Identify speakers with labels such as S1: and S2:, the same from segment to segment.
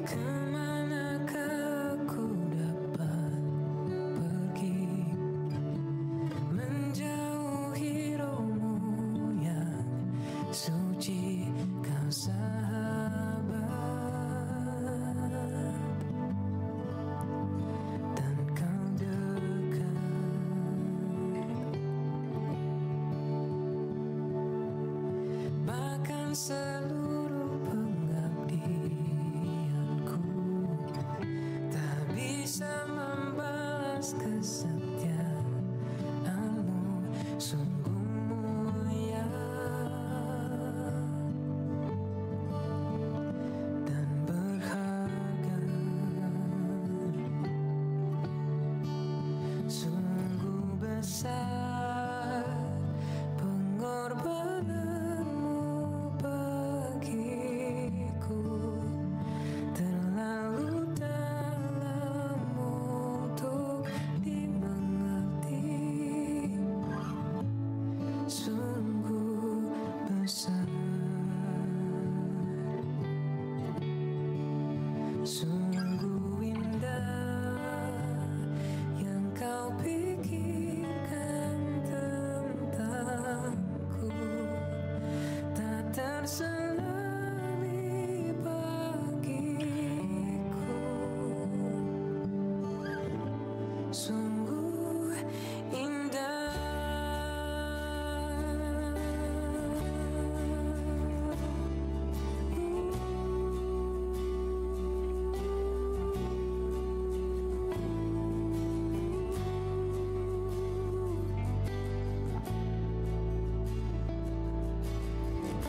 S1: Kemanakah ku dapat pergi, menjauhi rohmu yang suci, kau sahabat, dan kau dekat. Bahkan seluruh pengabdianku tak bisa membalas kesetiaanmu, sungguh mulia dan berharga. Sungguh besar pengorbananmu bagiku, terlalu dalam untuk dimengerti. Sungguh besar, sungguh indah yang kau pikirkan tentangku, tak terselami bagiku. Sungguh indah.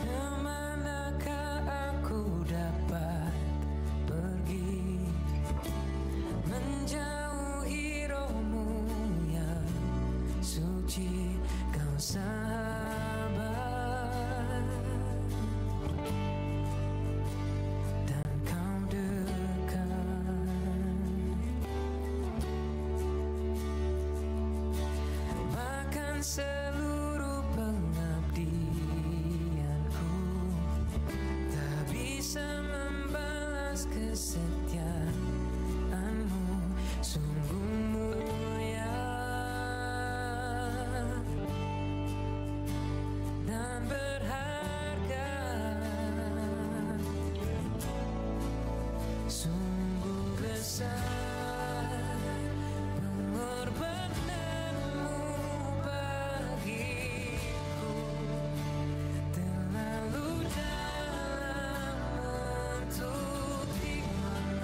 S1: Kemanakah aku dapat pergi, menjauhi rohmu yang suci, kau sahabat, dan kau dekat. Bahkan seluruh pengabdianku tak bisa membalas kesetiaanmu, sungguh mulia dan berharga. Sungguh besar pengorbananmu bagiku, terlalu dalam untuk dimengerti.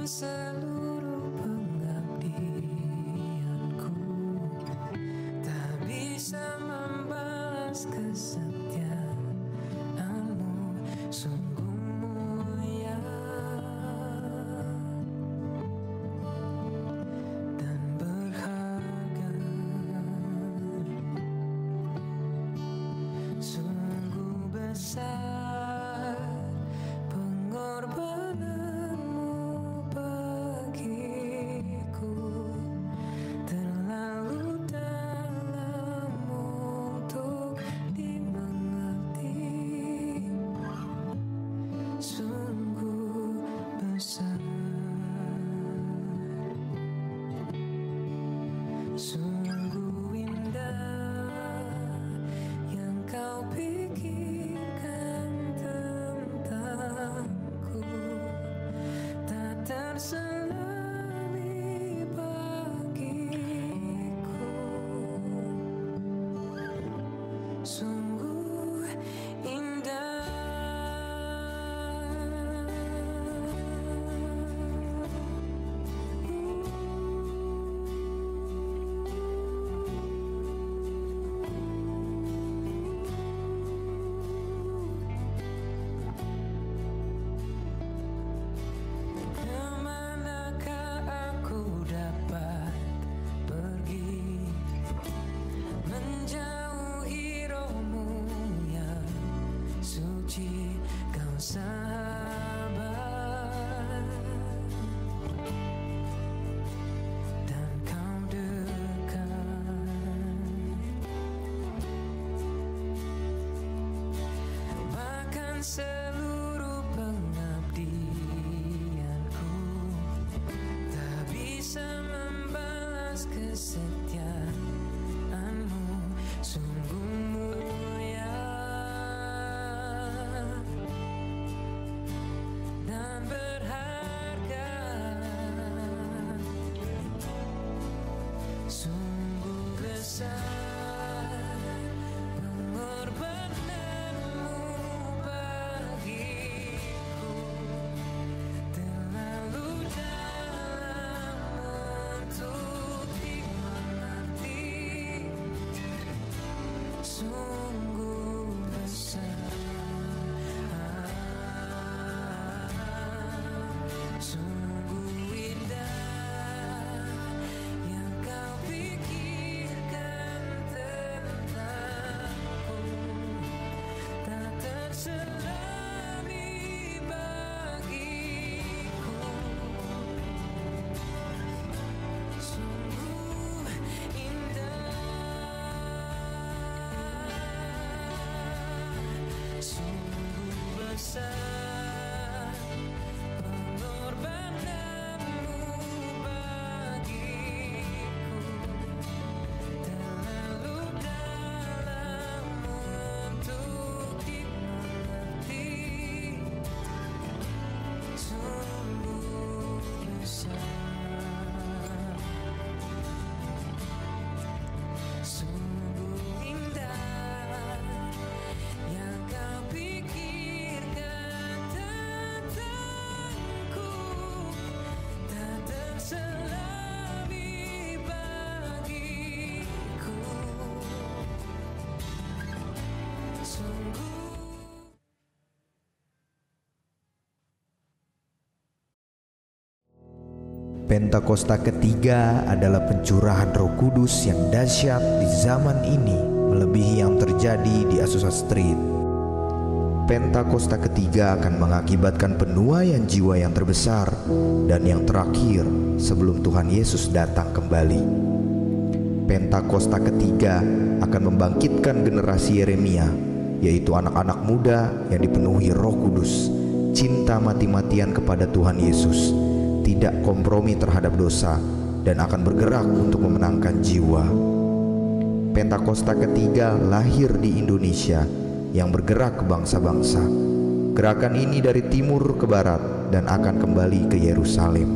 S1: seluruh pengabdianku, tak bisa membalas kesetiaanmu, sungguh mulia dan berharga, sungguh besar pengorbananmu bagiku, terlalu dalam untuk dimengerti, sungguh besar, sungguh indah yang kau pikirkan tentangku, tak terselami bagiku, sungguh indah. Kemanakah aku dapat pergi, menjauhi rohmu yang suci, kau sahabat dan kau dekat, bahkan seluruh pengabdianku tak bisa membalas kesetiaanmu, sungguh mulia dan berharga, sungguh besar pengorbananmu bagiku, terlalu dalam untuk dimengerti, sungguh besar, sungguh indah yang kau pikirkan tentangku, tak terselami bagiku, sungguh indah, sungguh besar pengorbananmu bagiku, terlalu dalam untuk dimengerti, sungguh besar, sungguh indah yang kau pikirkan tentangku, tak terselami bagiku, sungguh.
S2: Pentakosta ketiga adalah pencurahan Roh Kudus yang dahsyat di zaman ini, melebihi yang terjadi di Azusa Street. Pentakosta ketiga akan mengakibatkan penuaian jiwa yang terbesar dan yang terakhir sebelum Tuhan Yesus datang kembali. Pentakosta ketiga akan membangkitkan generasi Yeremia, yaitu anak-anak muda yang dipenuhi Roh Kudus, cinta mati-matian kepada Tuhan Yesus, tidak kompromi terhadap dosa, dan akan bergerak untuk memenangkan jiwa. Pentakosta ketiga lahir di Indonesia yang bergerak ke bangsa-bangsa. Gerakan ini dari timur ke barat dan akan kembali ke Yerusalem.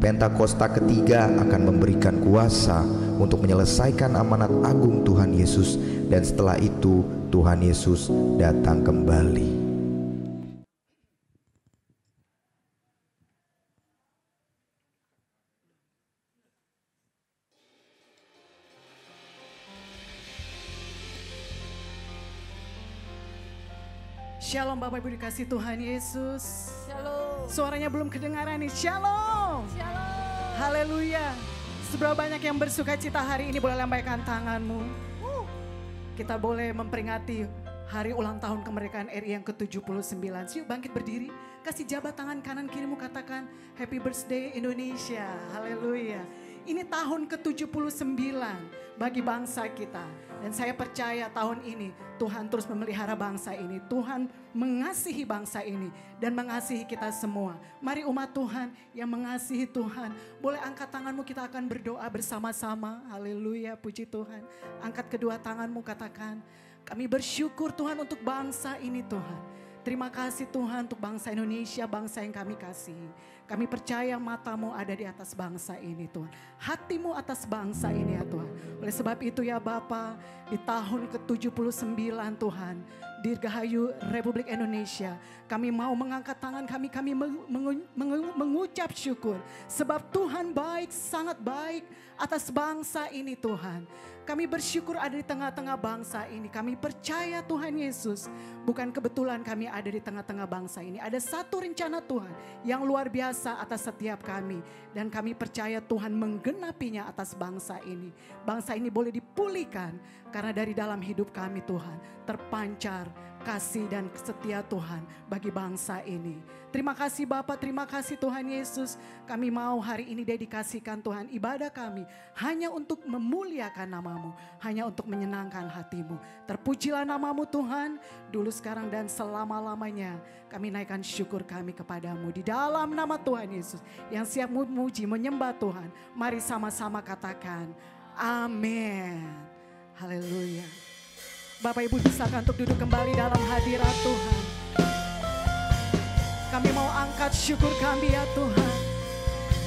S2: Pentakosta ketiga akan memberikan kuasa untuk menyelesaikan amanat agung Tuhan Yesus, dan setelah itu Tuhan Yesus datang kembali.
S3: Shalom Bapak Ibu dikasih Tuhan Yesus.
S1: Shalom.
S3: Suaranya belum kedengaran nih. Shalom.
S1: Shalom.
S3: Haleluya. Seberapa banyak yang bersuka cita hari ini boleh lambaikan tanganmu. Kita boleh memperingati hari ulang tahun kemerdekaan RI yang ke-79. Yuk bangkit berdiri. Kasih jabat tangan kanan kirimu, katakan Happy Birthday Indonesia. Haleluya. Ini tahun ke-79 bagi bangsa kita. Dan saya percaya tahun ini Tuhan terus memelihara bangsa ini. Tuhan mengasihi bangsa ini dan mengasihi kita semua. Mari umat Tuhan yang mengasihi Tuhan, boleh angkat tanganmu, kita akan berdoa bersama-sama. Haleluya, puji Tuhan. Angkat kedua tanganmu, katakan, kami bersyukur Tuhan untuk bangsa ini Tuhan. Terima kasih Tuhan untuk bangsa Indonesia, bangsa yang kami kasihi. Kami percaya matamu ada di atas bangsa ini Tuhan. Hatimu atas bangsa ini ya Tuhan. Oleh sebab itu ya Bapa, di tahun ke-79 Tuhan, Dirgahayu Republik Indonesia, kami mau mengangkat tangan kami mengucap syukur. Sebab Tuhan baik, sangat baik atas bangsa ini Tuhan. Kami bersyukur ada di tengah-tengah bangsa ini. Kami percaya Tuhan Yesus, bukan kebetulan kami ada di tengah-tengah bangsa ini. Ada satu rencana Tuhan yang luar biasa atas setiap kami. Dan kami percaya Tuhan menggenapinya atas bangsa ini. Bangsa ini boleh dipulihkan karena dari dalam hidup kami Tuhan terpancar kasih dan setia Tuhan bagi bangsa ini. Terima kasih Bapak, terima kasih Tuhan Yesus. Kami mau hari ini dedikasikan Tuhan ibadah kami hanya untuk memuliakan nama-Mu, hanya untuk menyenangkan hati-Mu. Terpujilah nama-Mu Tuhan, dulu sekarang dan selama-lamanya. Kami naikkan syukur kami kepadamu di dalam nama Tuhan Yesus. Yang siap memuji, menyembah Tuhan. Mari sama-sama katakan, amin. Haleluya. Bapak Ibu silakan untuk duduk kembali dalam hadirat Tuhan. Kami mau angkat syukur kami ya Tuhan,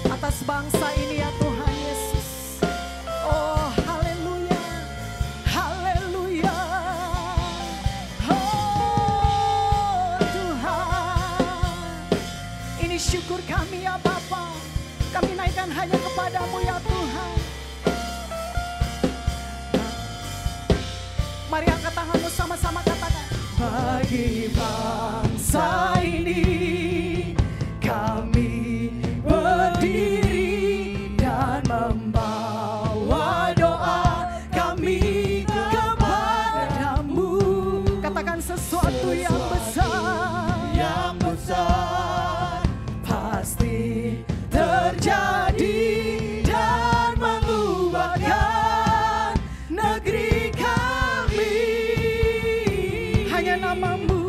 S3: atas bangsa ini ya Tuhan Yesus. Oh haleluya, haleluya. Oh Tuhan, ini syukur kami ya Bapa. Kami naikkan hanya kepadamu ya Tuhan. Mari angkat tanganmu sama-sama katakan, bagi bangsa ini kami berdiri dan membawa doa kami kepadamu. Katakan sesuatu yang besar pasti terjadi dan mengubahkan negeri kami. Hanya namamu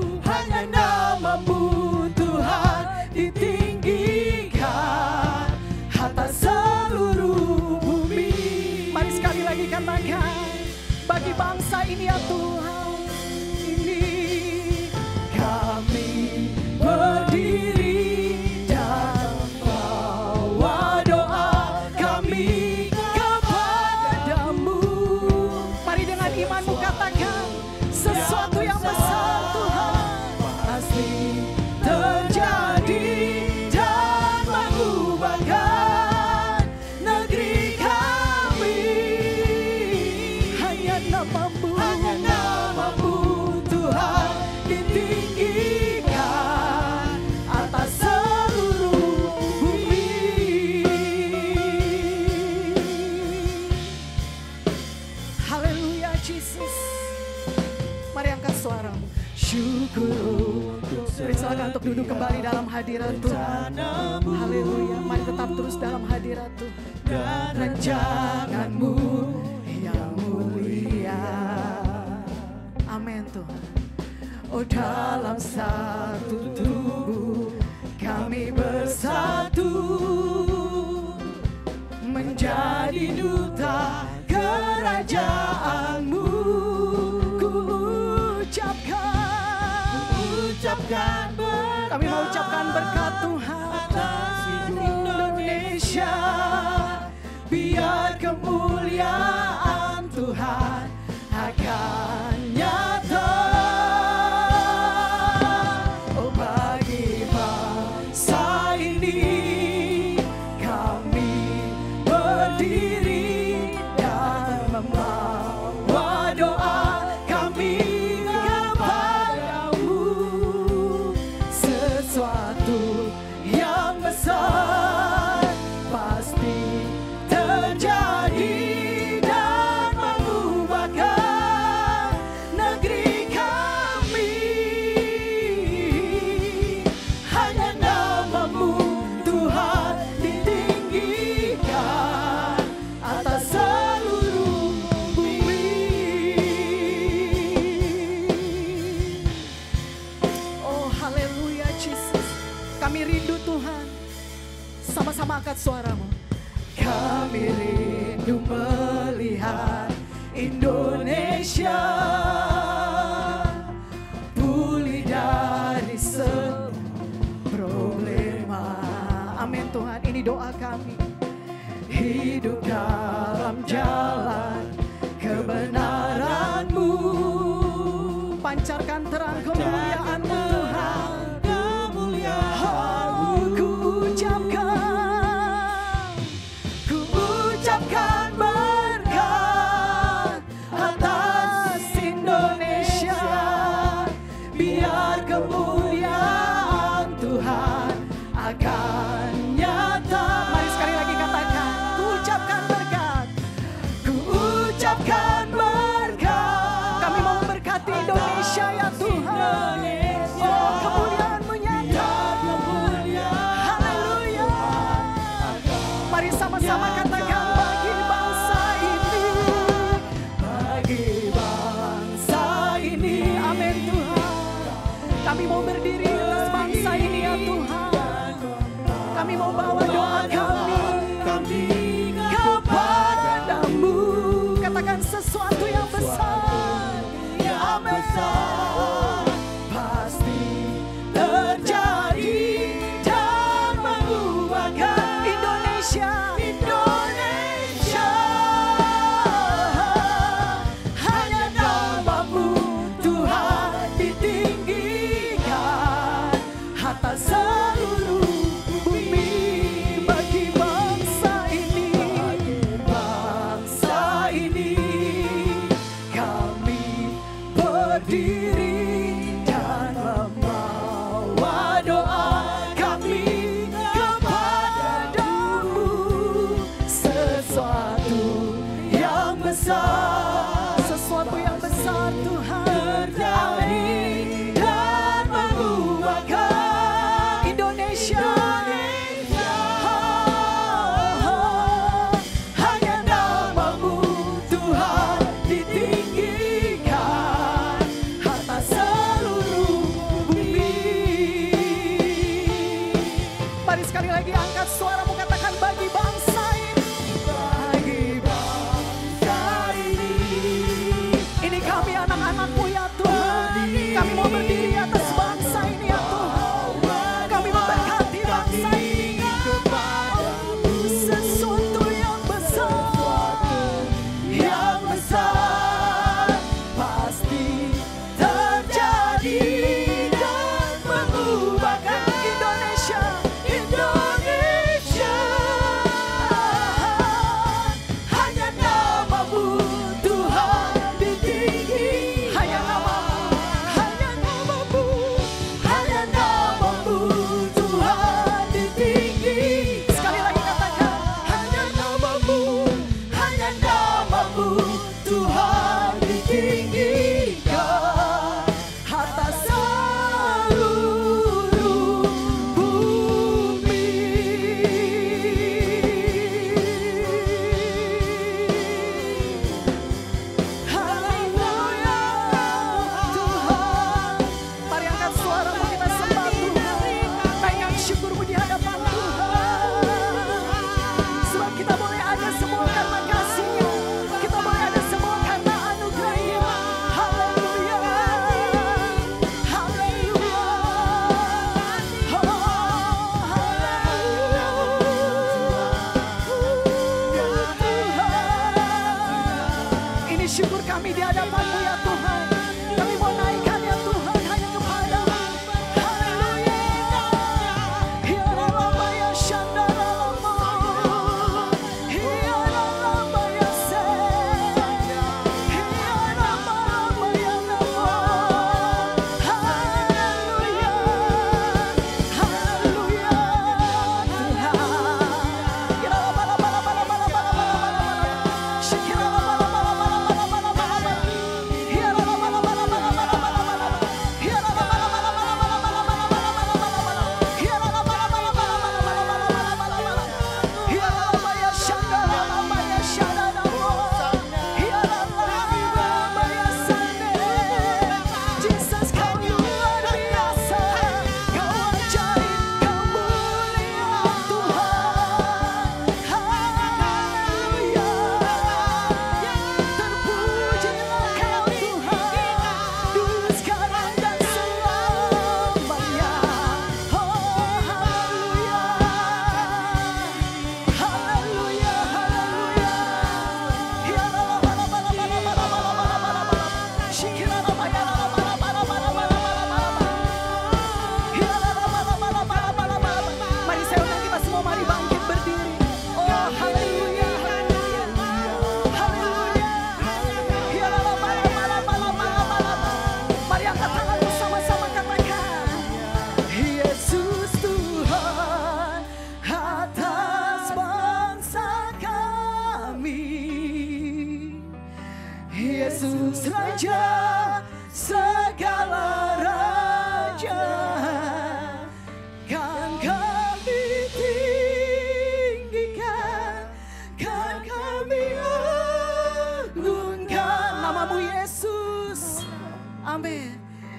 S3: Tuhan ditinggikan atas seluruh bumi. Mari sekali lagi katakan, bagi bangsa ini ya Tuhan, ini kami berdiri dan bawa doa kami kepadamu. Mari dengan imanmu katakan, sesuatu yang besar Tuhan pasti terjadi dan mengubahkan negeri kami. Hanya namamu Tuhan ditinggikan atas seluruh bumi. Haleluya Jesus. Mari angkat suaramu. Syukur. Silakan untuk duduk kembali dalam hadirat Tuhan. Haleluya. Mari tetap terus dalam hadirat Tuhan. Dan janganmu yang mulia. Amin Tuhan. Oh dalam satu tubuh kami bersatu menjadi duta kerajaanmu. Kami mau ucapkan berkat Tuhan atas Indonesia. Biar kemuliaan Tuhan akan nyata. Oh bagi bangsa ini kami berdiri dan membawa doa kami kepadamu. sama-sama angkat suaramu. Kami rindu melihat Indonesia pulih dari semua problema. Amin Tuhan, ini doa kami. Hidup dalam jalan kebenaran-Mu, pancarkan terang kemuliaan-Mu Tuhan. Ku ucapkan berkat atas Indonesia, biar kemuliaan Tuhan akan nyata. Mari sekali lagi katakan, ku ucapkan berkat, ku ucapkan berkat. Kami mau memberkati Indonesia ya Tuhan. Oh, kemuliaan-Mu nyata. Haleluya. Mari sama-sama katakan, bagi bangsa ini, bagi bangsa ini. Amin Tuhan. Kami mau berdiri atas bangsa ini ya Tuhan. Kami mau bawa doa kami kepadamu. Katakan sesuatu yang besar, yang besar pasti terjadi dan mengubahkan Indonesia. Hanya nama-Mu Tuhan ditinggikan.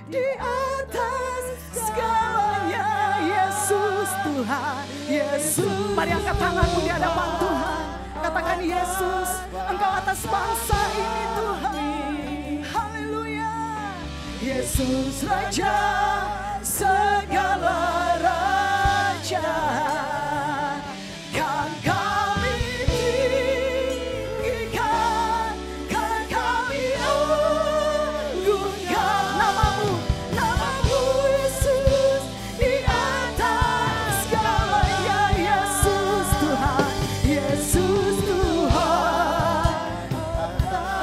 S3: di atas segalanya. Yesus Tuhan, Yesus. Mari angkat tanganmu di hadapan Tuhan. Katakan Yesus, Engkau atas bangsa ini Tuhan. Haleluya. Yesus Raja segala raja. Kan kami tinggikan, kan kami agungkan namamu, namamu Yesus di atas segalanya. Yesus Tuhan, Yesus Tuhan.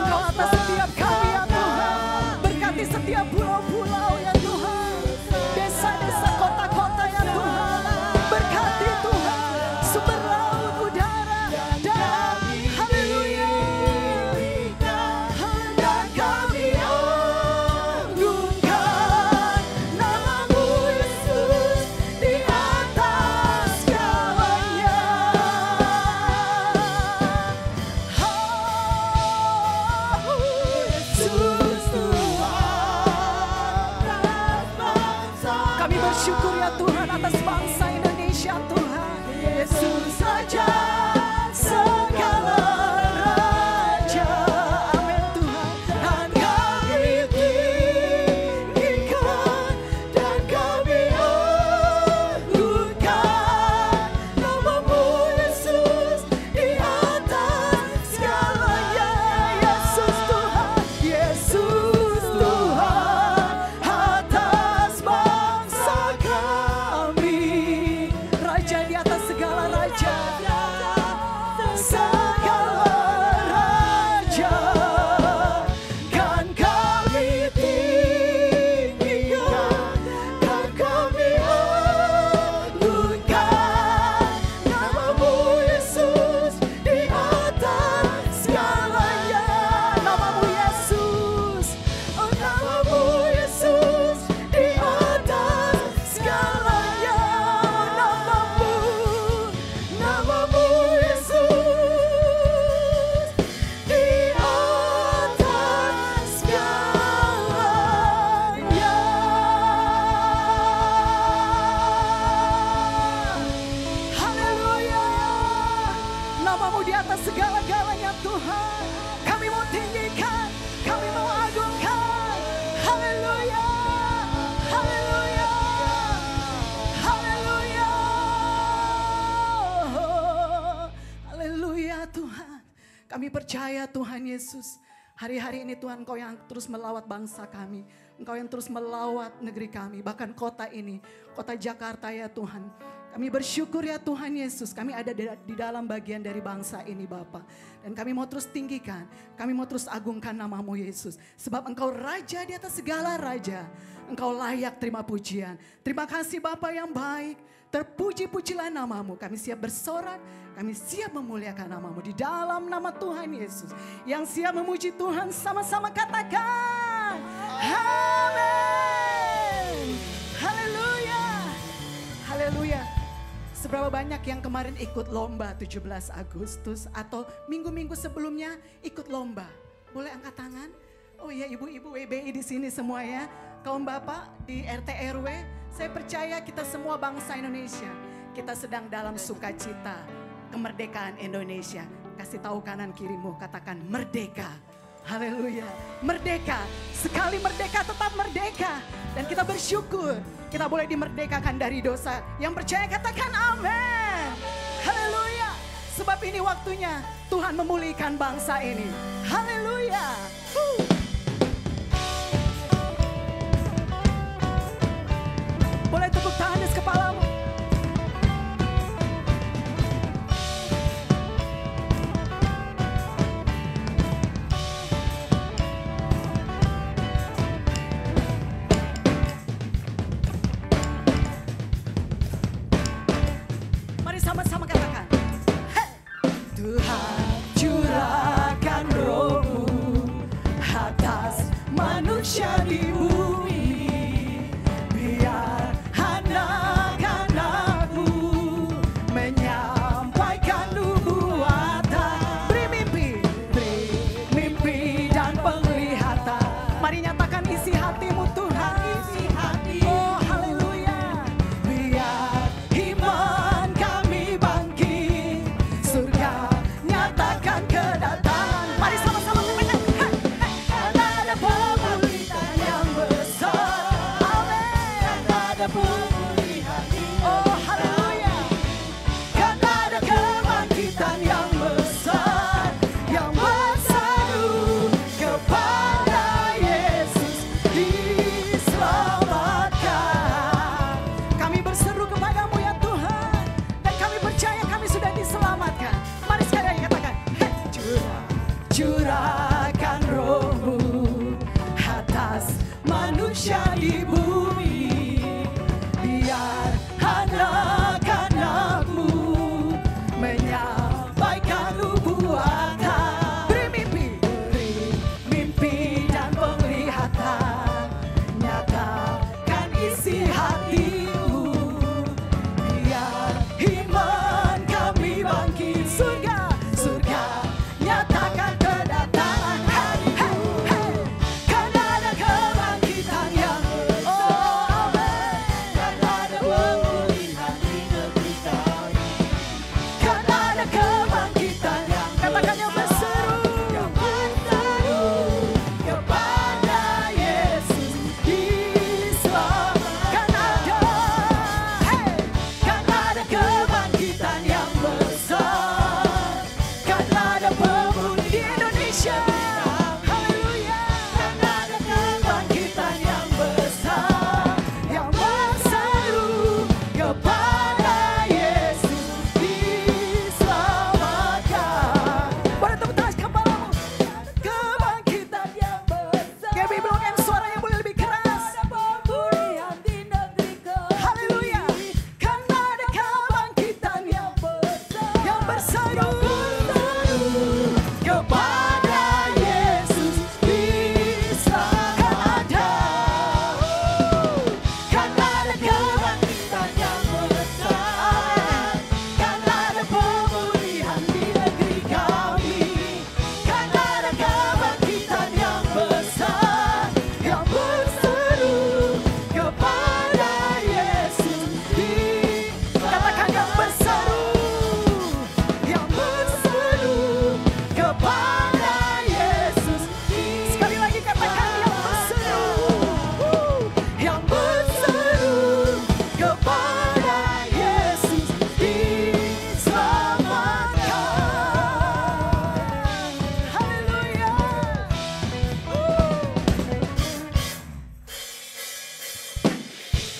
S3: Engkau atas setiap kami ya Tuhan. Berkati setiap pulau-pulau ya Tuhan. Desa-desa, kota-kota ya Tuhan. Berkati Tuhan sumber laut, udara, dan haleluya. Dan kami agungkan namamu Yesus di atas segalanya. Yesus Tuhan. Kami bersyukur ya Tuhan atas bangsa Indonesia Tuhan. Yesus Raja segala raja. Amin Tuhan. Dan kami tinggikan, dan kami agungkan namamu Yesus di atas segalanya. Yesus Tuhan, Yesus Tuhan atas bangsa kami. Raja di atas segala raja, segala raja. Kan kami tinggikan, kan kami agungkan namamu Yesus di atas segalanya. Namamu Yesus, oh namamu Yesus di atas segalanya. Namamu Yesus di atas segalanya. Haleluya. Namamu di atas segala-galanya Tuhan. Kami mau tinggikan, kami mau agungkan. Haleluya. Haleluya. Haleluya. Haleluya Tuhan. Kami percaya Tuhan Yesus. Hari-hari ini Tuhan Engkau yang terus melawat bangsa kami. Engkau yang terus melawat negeri kami. Bahkan kota ini, kota Jakarta ya Tuhan. Kami bersyukur ya Tuhan Yesus. Kami ada di dalam bagian dari bangsa ini Bapa. Dan kami mau terus tinggikan. Kami mau terus agungkan namamu Yesus. Sebab Engkau Raja di atas segala raja. Engkau layak terima pujian. Terima kasih Bapa yang baik. Terpuji-pujilah namamu. Kami siap bersorak. Kami siap memuliakan namamu. Di dalam nama Tuhan Yesus. Yang siap memuji Tuhan sama-sama katakan. Amin. Haleluya. Haleluya. Seberapa banyak yang kemarin ikut lomba 17 Agustus atau minggu-minggu sebelumnya ikut lomba? Boleh angkat tangan? Oh iya, ibu-ibu WBI di sini semua ya. Kaum bapak di RT RW, saya percaya kita semua bangsa Indonesia. Kita sedang dalam sukacita kemerdekaan Indonesia. Kasih tahu kanan kirimu, katakan merdeka. Haleluya, merdeka. Sekali merdeka tetap merdeka. Dan kita bersyukur kita boleh dimerdekakan dari dosa. Yang percaya katakan amin. Haleluya. Sebab ini waktunya Tuhan memulihkan bangsa ini. Haleluya. Boleh tepuk tangan di kepalamu. Mari sama-sama katakan. Hey! Tuhan curahkan roh-Mu,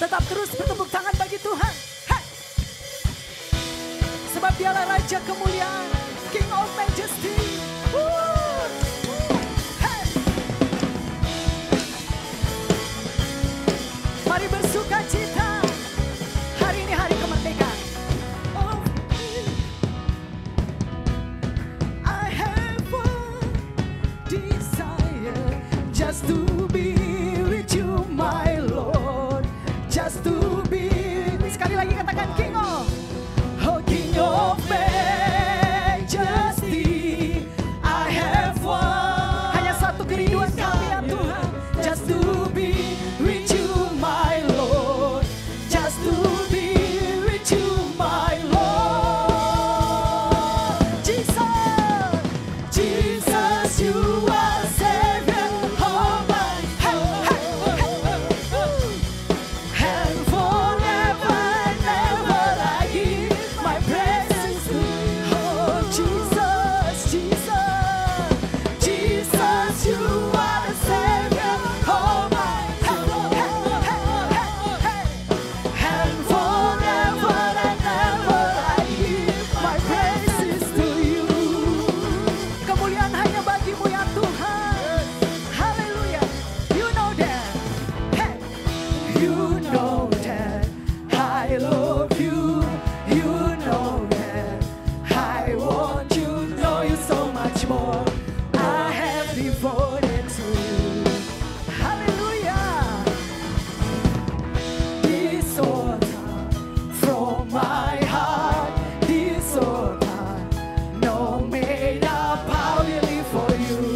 S3: Tetap terus bertepuk tangan bagi Tuhan. Hey. Sebab dialah Raja kemuliaan, King of Majesty. Hey. Mari bersuka cita. Hari ini hari kemerdekaan. Oh, I have one desire, just to be with you, my Lord. Just to be. Sekali lagi katakan King of. Oh, King of Majesty. I have one. Hanya satu kerinduan kami ya Tuhan. Just to be with you, my Lord. Just to be with you, my Lord. Jesus, Jesus, you are Savior of my heart. And forever and ever I give my praises to you. Oh, Jesus, Jesus, Jesus, you are the Savior of my heart. And forever and ever I give my praises to you. Kemuliaan hanya bagimu ya Tuhan. Haleluya. You know that. Hey. You know that I love you. You know that I want you. Know you so much more. I have devoted to you. Hallelujah. This altar from my heart. This altar, no made up, I will live for you.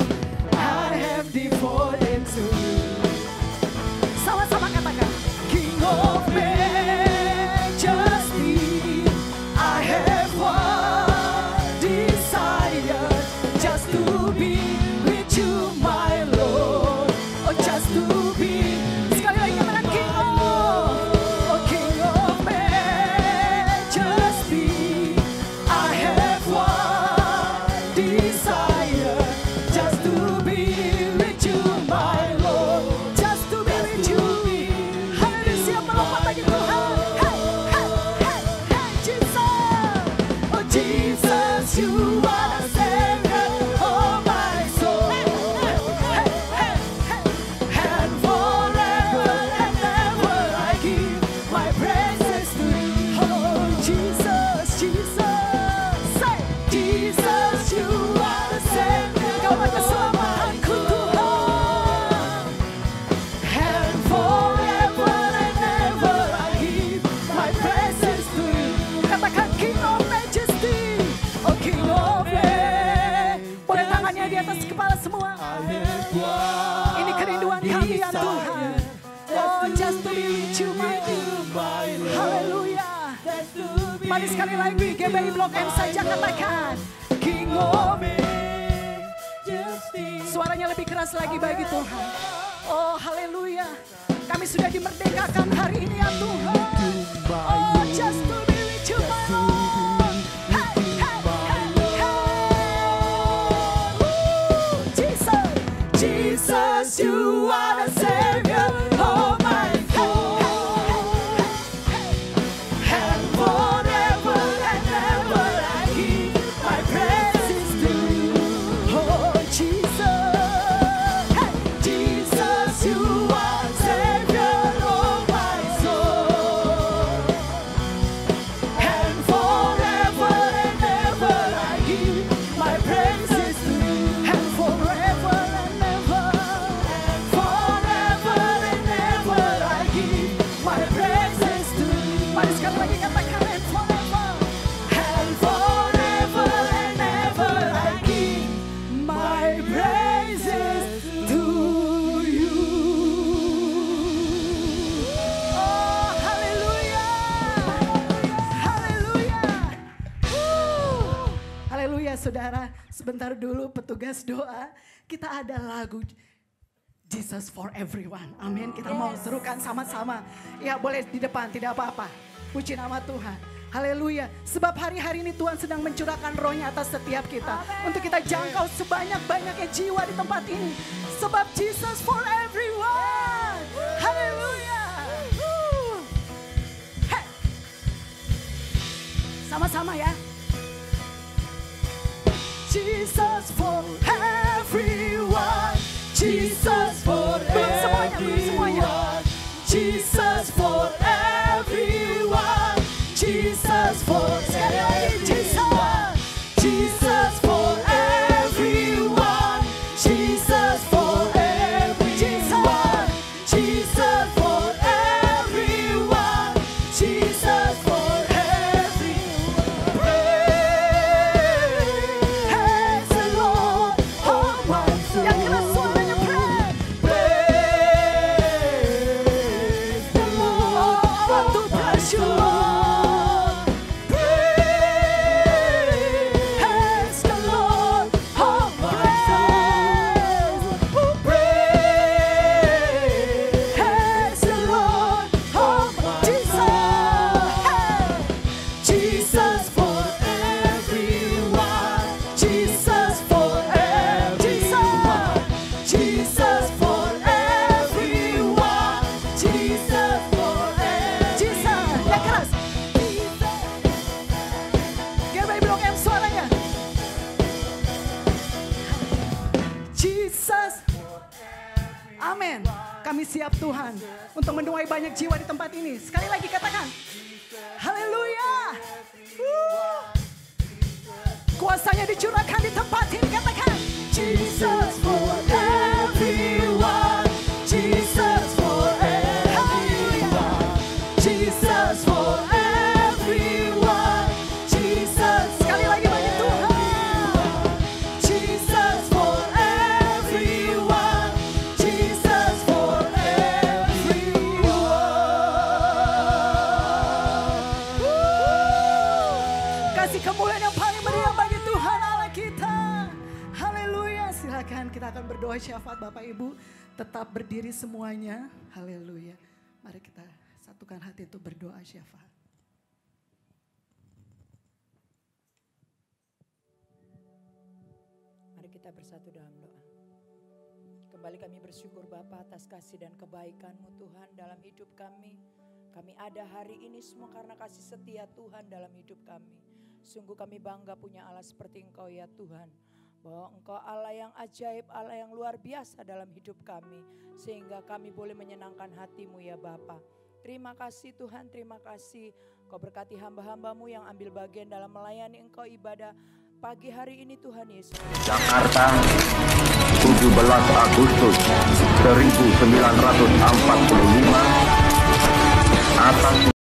S3: I have devoted to you. Sama-sama katakan, King of Majesty, I have one desire, just to be with you, my Lord. Oh, just to be. Sekali lagi katakan King of. Oh, King of Majesty, I have one desire, just to be with you, my Lord. Just to be with you. Haleluya, siap melompat bagi Tuhan. Hey, hey, hey, hey, Jesus. Oh, Jesus, you are the Savior of my soul. Hey, hey, hey, hey. And forever and ever I give my praises to you. Oh, Jesus, Jesus. Say, Jesus, you are the Savior. Kau keselamatanku Tuhan. And forever and ever I give my praises to you. Katakan King of Majesty. Oh, King of Majesty. Boleh tangannya di atas kepala semua. Ini kerinduan kami ya Tuhan. Oh, just to be with you, my Lord. Haleluya. Mari sekali lagi GBI Blok M saja katakan King of Majesty. Suaranya lebih keras lagi bagi Tuhan. Oh, haleluya. Kami sudah dimerdekakan hari ini ya Tuhan. Oh, just to be with you, my Lord. Hey, hey, hey, hey. Woo. Jesus, Jesus, you are the Savior of my soul. And forever and ever I give my praises to you. Oh, Jesus, hey, Jesus, you are Savior of my soul. And forever and ever I give my praises to you. And forever and ever, and forever and ever I give my praises to you. Mari sekali lagi katakan and forever and ever I give my praises to you. Oh, haleluya. Haleluya. Haleluya, saudara. Sebentar dulu petugas doa. Kita ada lagu Jesus for everyone. Amin. Kita mau serukan sama-sama. Ya, boleh di depan, tidak apa-apa. Puji nama Tuhan. Haleluya. Sebab hari-hari ini Tuhan sedang mencurahkan rohnya atas setiap kita. Untuk kita jangkau sebanyak-banyaknya jiwa di tempat ini. Sebab Jesus for everyone. Haleluya. Sama-sama ya. Jesus for everyone. Jesus for everyone. Jesus for everyone. Jesus for sekali lagi Jesus. Jesus for everyone. Jesus for everyone. Jesus for everyone. Jesus for everyone. Praise the Lord, oh my soul. Yang keras suaranya praise the Lord. Oh, I want to bless you, Lord. Praise the Lord, oh my soul. Praise the Lord, oh my Jesus for everyone. Jesus for everyone. Jesus for everyone. Jesus for everyone. Jesus, yang keras. Gabriel Blok M suaranya. Jesus. Amin. Kami siap Tuhan untuk menuai banyak jiwa di tempat ini. Sekali lagi katakan. Haleluya. Kuasanya dicurahkan di tempat ini. Katakan. Jesus for everyone. Jesus for everyone. Jesus for everyone. Jesus. Sekali lagi bagi Tuhan. Jesus for everyone. Jesus for everyone. Kasih kemuliaan yang paling meriah bagi Tuhan Allah kita. Haleluya. Silakan kita akan berdoa syafaat Bapak Ibu. Tetap berdiri semuanya. Haleluya. Mari kita satukan hati untuk berdoa syafaat.
S4: Mari kita bersatu dalam doa. Kembali kami bersyukur Bapa atas kasih dan kebaikan-Mu Tuhan dalam hidup kami. Kami ada hari ini semua karena kasih setia Tuhan dalam hidup kami. Sungguh kami bangga punya Allah seperti Engkau ya Tuhan. Bahwa Engkau Allah yang ajaib, Allah yang luar biasa dalam hidup kami. Sehingga kami boleh menyenangkan hati-Mu ya Bapa. Terima kasih Tuhan, terima kasih. Kau berkati hamba-hamba-Mu yang ambil bagian dalam melayani Engkau ibadah pagi hari ini Tuhan Yesus.
S5: Jakarta, 17 Agustus 1945 atas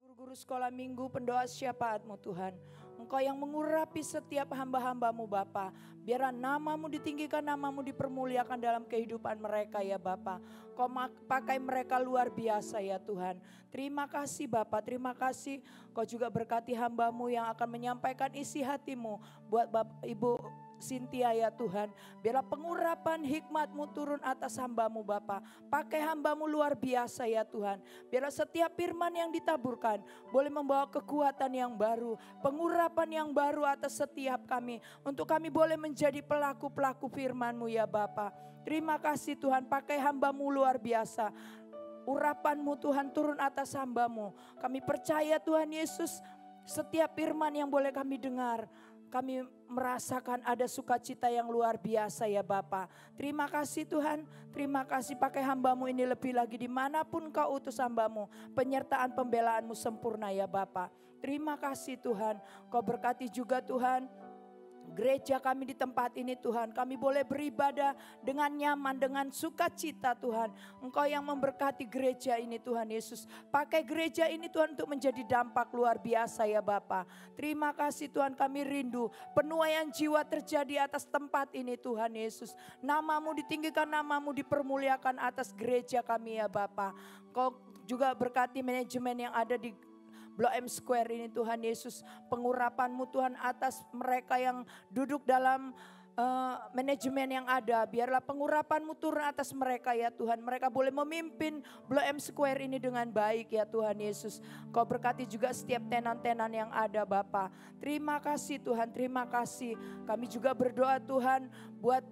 S4: Guru-guru sekolah minggu, pendoa syafaat-Mu Tuhan. Engkau yang mengurapi setiap hamba-hamba-Mu Bapa. Biarlah nama-Mu ditinggikan, nama-Mu dipermuliakan dalam kehidupan mereka ya Bapa. Kau pakai mereka luar biasa ya Tuhan. Terima kasih Bapa, terima kasih. Kau juga berkati hamba-Mu yang akan menyampaikan isi hati-Mu buat Bapak Ibu Cynthia ya Tuhan. Biarlah pengurapan hikmat-Mu turun atas hamba-Mu Bapa. Pakai hamba-Mu luar biasa ya Tuhan. Biarlah setiap firman yang ditaburkan boleh membawa kekuatan yang baru. Pengurapan yang baru atas setiap kami. Untuk kami boleh menjadi pelaku-pelaku firman-Mu ya Bapa. Terima kasih Tuhan, pakai hamba-Mu luar biasa. Urapan-Mu Tuhan turun atas hamba-Mu. Kami percaya Tuhan Yesus, setiap firman yang boleh kami dengar, kami merasakan ada sukacita yang luar biasa ya Bapa. Terima kasih Tuhan, terima kasih pakai hamba-Mu ini lebih lagi dimanapun Kau utus hamba-Mu. Penyertaan pembelaan-Mu sempurna ya Bapa. Terima kasih Tuhan, Kau berkati juga Tuhan gereja kami di tempat ini Tuhan. Kami boleh beribadah dengan nyaman, dengan sukacita Tuhan. Engkau yang memberkati gereja ini Tuhan Yesus. Pakai gereja ini Tuhan untuk menjadi dampak luar biasa ya Bapa. Terima kasih Tuhan, kami rindu penuaian jiwa terjadi atas tempat ini Tuhan Yesus. Nama-Mu ditinggikan, nama-Mu dipermuliakan atas gereja kami ya Bapa. Kau juga berkati manajemen yang ada di Blok M Square ini Tuhan Yesus. Pengurapan-Mu Tuhan atas mereka yang duduk dalam manajemen yang ada. Biarlah pengurapan-Mu turun atas mereka ya Tuhan. Mereka boleh memimpin Blok M Square ini dengan baik ya Tuhan Yesus. Kau berkati juga setiap tenan-tenan yang ada Bapa. Terima kasih Tuhan, terima kasih. Kami juga berdoa Tuhan buat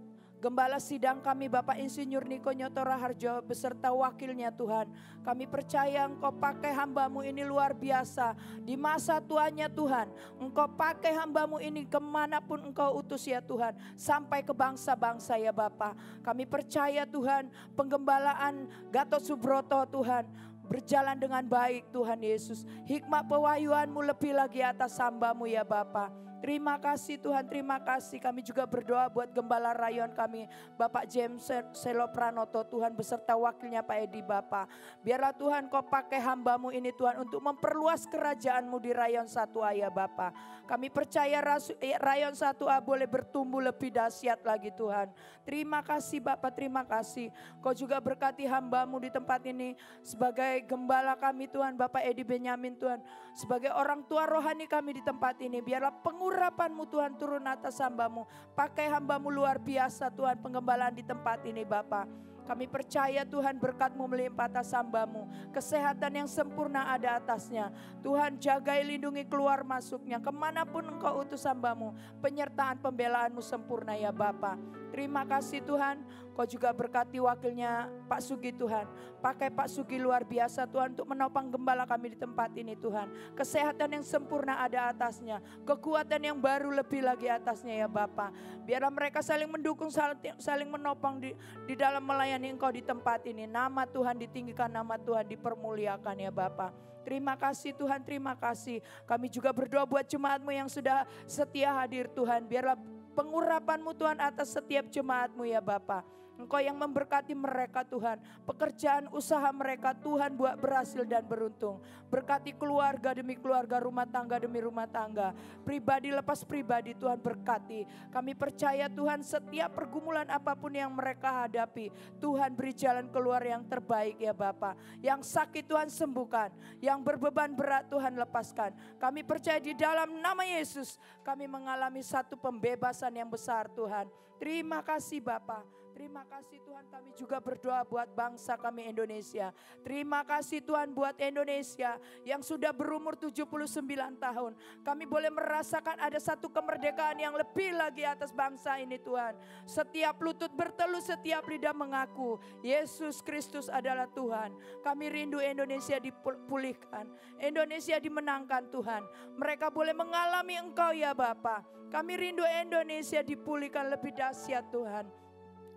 S4: Gembala sidang kami Bapak Insinyur Niko Nyoto Raharjo beserta wakilnya Tuhan. Kami percaya Engkau pakai hamba-Mu ini luar biasa. Di masa tuanya Tuhan, Engkau pakai hamba-Mu ini kemanapun Engkau utus ya Tuhan. Sampai ke bangsa-bangsa ya Bapak. Kami percaya Tuhan penggembalaan Gatot Subroto Tuhan berjalan dengan baik Tuhan Yesus. Hikmat pewahyuan-Mu lebih lagi atas hamba-Mu ya Bapak. Terima kasih Tuhan, terima kasih. Kami juga berdoa buat gembala rayon kami, Bapak James Selo Pranoto Tuhan beserta wakilnya Pak Edi Bapak. Biarlah Tuhan Kau pakai hamba-Mu ini Tuhan untuk memperluas kerajaan-Mu di rayon 1A ya Bapak. Kami percaya rayon 1A boleh bertumbuh lebih dahsyat lagi Tuhan. Terima kasih Bapak, terima kasih. Kau juga berkati hamba-Mu di tempat ini sebagai gembala kami Tuhan, Bapak Edi Benyamin Tuhan. Sebagai orang tua rohani kami di tempat ini, biarlah pengurapan-Mu Tuhan turun atas hamba-Mu. Pakai hamba-Mu luar biasa Tuhan penggembalaan di tempat ini Bapak. Kami percaya Tuhan berkat-Mu melimpah atas hamba-Mu. Kesehatan yang sempurna ada atasnya. Tuhan jagai lindungi keluar masuknya. Kemanapun Engkau utus hamba-Mu. Penyertaan pembelaan-Mu sempurna ya Bapa. Terima kasih Tuhan. Kau juga berkati wakilnya Pak Sugi Tuhan. Pakai Pak Sugi luar biasa Tuhan untuk menopang gembala kami di tempat ini Tuhan. Kesehatan yang sempurna ada atasnya. Kekuatan yang baru lebih lagi atasnya ya Bapa. Biarlah mereka saling mendukung, saling menopang di dalam melayani Engkau di tempat ini. Nama Tuhan ditinggikan, nama Tuhan dipermuliakan ya Bapa. Terima kasih Tuhan, terima kasih. Kami juga berdoa buat jemaat-Mu yang sudah setia hadir Tuhan. Biarlah pengurapan-Mu Tuhan atas setiap jemaat-Mu ya Bapa. Engkau yang memberkati mereka Tuhan. Pekerjaan usaha mereka Tuhan buat berhasil dan beruntung. Berkati keluarga demi keluarga, rumah tangga demi rumah tangga. Pribadi lepas pribadi Tuhan berkati. Kami percaya Tuhan setiap pergumulan apapun yang mereka hadapi. Tuhan beri jalan keluar yang terbaik ya Bapa. Yang sakit Tuhan sembuhkan. Yang berbeban berat Tuhan lepaskan. Kami percaya di dalam nama Yesus kami mengalami satu pembebasan yang besar Tuhan. Terima kasih Bapa. Terima kasih Tuhan, kami juga berdoa buat bangsa kami Indonesia. Terima kasih Tuhan buat Indonesia yang sudah berumur 79 tahun. Kami boleh merasakan ada satu kemerdekaan yang lebih lagi atas bangsa ini Tuhan. Setiap lutut bertelut, setiap lidah mengaku Yesus Kristus adalah Tuhan. Kami rindu Indonesia dipulihkan, Indonesia dimenangkan Tuhan. Mereka boleh mengalami Engkau ya Bapa. Kami rindu Indonesia dipulihkan lebih dahsyat Tuhan.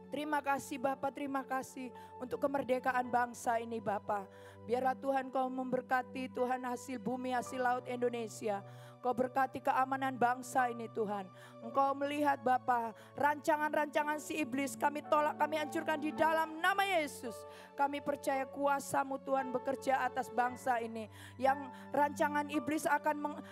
S4: Terima kasih Bapa, terima kasih untuk kemerdekaan bangsa ini Bapa. Biarlah Tuhan Kau memberkati Tuhan hasil bumi, hasil laut Indonesia. Kau berkati keamanan bangsa ini Tuhan. Engkau melihat Bapa, rancangan-rancangan si iblis kami tolak, kami hancurkan di dalam nama Yesus. Kami percaya kuasa-Mu Tuhan bekerja atas bangsa ini. Yang rancangan iblis akan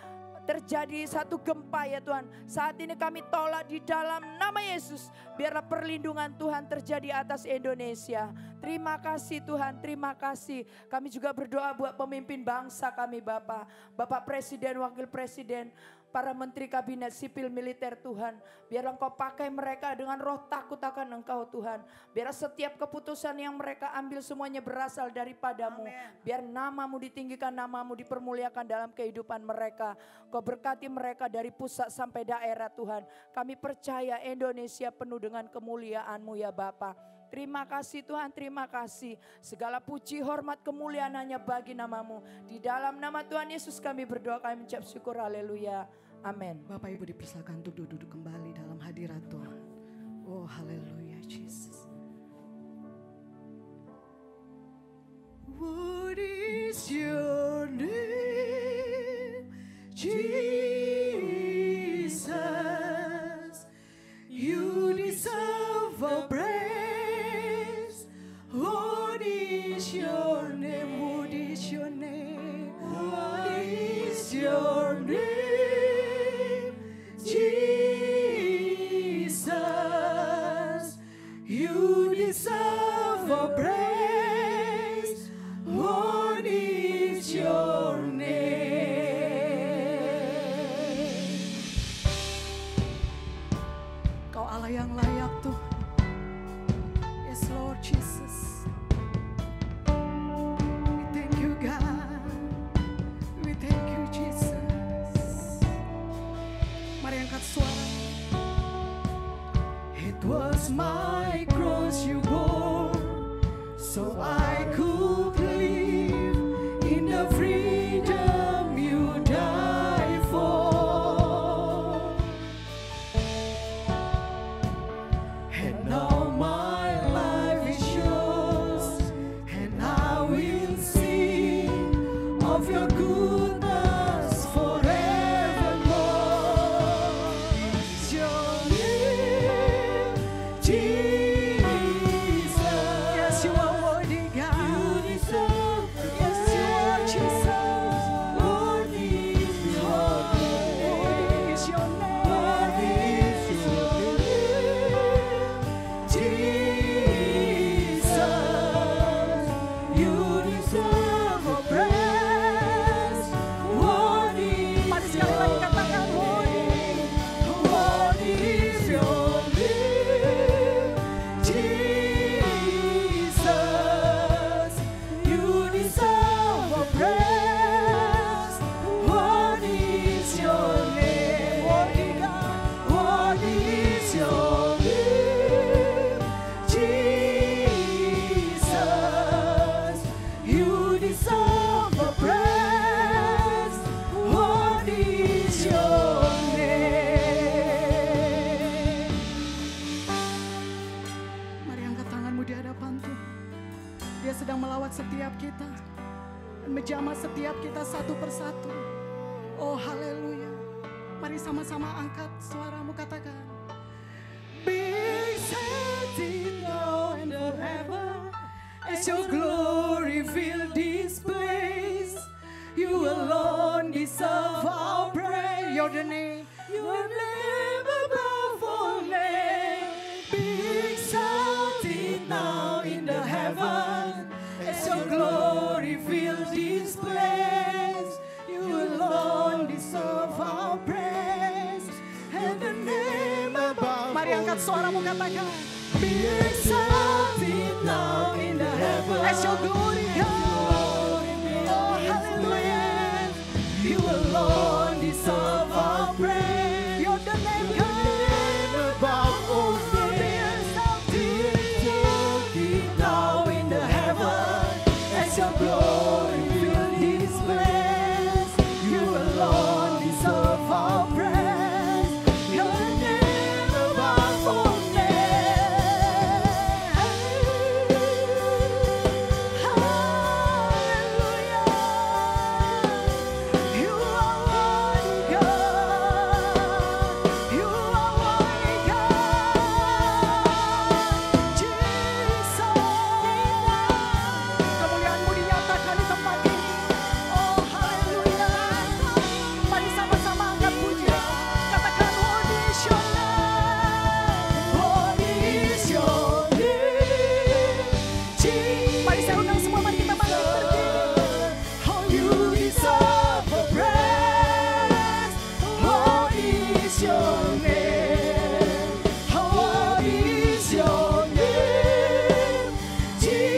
S4: terjadi satu gempa ya Tuhan. Saat ini kami tolak di dalam nama Yesus. Biarlah perlindungan Tuhan terjadi atas Indonesia. Terima kasih Tuhan, terima kasih. Kami juga berdoa buat pemimpin bangsa kami Bapak. Bapak Presiden, Wakil Presiden, para menteri kabinet sipil militer Tuhan. Biar Engkau pakai mereka dengan roh takut akan Engkau Tuhan. Biar setiap keputusan yang mereka ambil semuanya berasal daripada-Mu. Biar nama-Mu ditinggikan, nama-Mu dipermuliakan dalam kehidupan mereka. Kau berkati mereka dari pusat sampai daerah Tuhan. Kami percaya Indonesia penuh dengan kemuliaan-Mu ya Bapa. Terima kasih Tuhan, terima kasih. Segala puji, hormat, kemuliaan hanya bagi nama-Mu. Di dalam nama Tuhan Yesus kami berdoa, kami mengucap syukur, haleluya. Amin.
S3: Bapak Ibu dipersilakan untuk duduk kembali dalam hadirat Tuhan. Oh haleluya Jesus. What is your name, Jesus? You deserve our praise. What is your name? What is your name? What is your name? Jesus, you deserve our praise. What is your name? Kau Allah yang layak Tuhan. Yes Lord Jesus. so I could live in the freedom you died for. And now my life is yours, and I will sing of your goodness forevermore. It's your name, Jesus. Yes, you are worthy, God. You deserve the yes, you are Jesus. Worthy is your name. Worthy is your name. Worthy is your name, Jesus. You deserve a praise. Worthy. Mari sekali lagi katakan worthy. Worthy is your name, Jesus. You deserve a praise. Worthy is your name, worthy God. Worthy is your name, Jesus. You deserve a praise. Worthy is your name. Mari angkat tanganmu di hadapan Tuhan. Dia sedang melawat setiap kita dan menjamah setiap kita satu persatu. Oh haleluya. Mari sama-sama angkat suaramu, katakan. Be exalted now and forever as your glory fill this place. You alone deserve our praise. Your name, your name above all name. Be exalted now in the heaven as your glory fill this place. You alone deserve our praise. And the name above. Mari angkat suaramu, katakan. Be exalted now in the heaven as your glory comes. Oh hallelujah. You alone deserve our praise. Your the name above all names. Be exalted now in the heaven as your glory fill this place. You alone deserve our praise. Your name above all names. Hallelujah. You are worthy, God. You are worthy, God. Jesus. Kemuliaan-Mu dinyatakan di tempat ini. Oh haleluya. Mari sama-sama angkat pujian. Katakan worthy is your name. Worthy is your name. Mari saya undang semua, mari kita bangkit berdiri. Oh you deserve a praise. Worthy is your name. Oh worthy is your name, Jesus.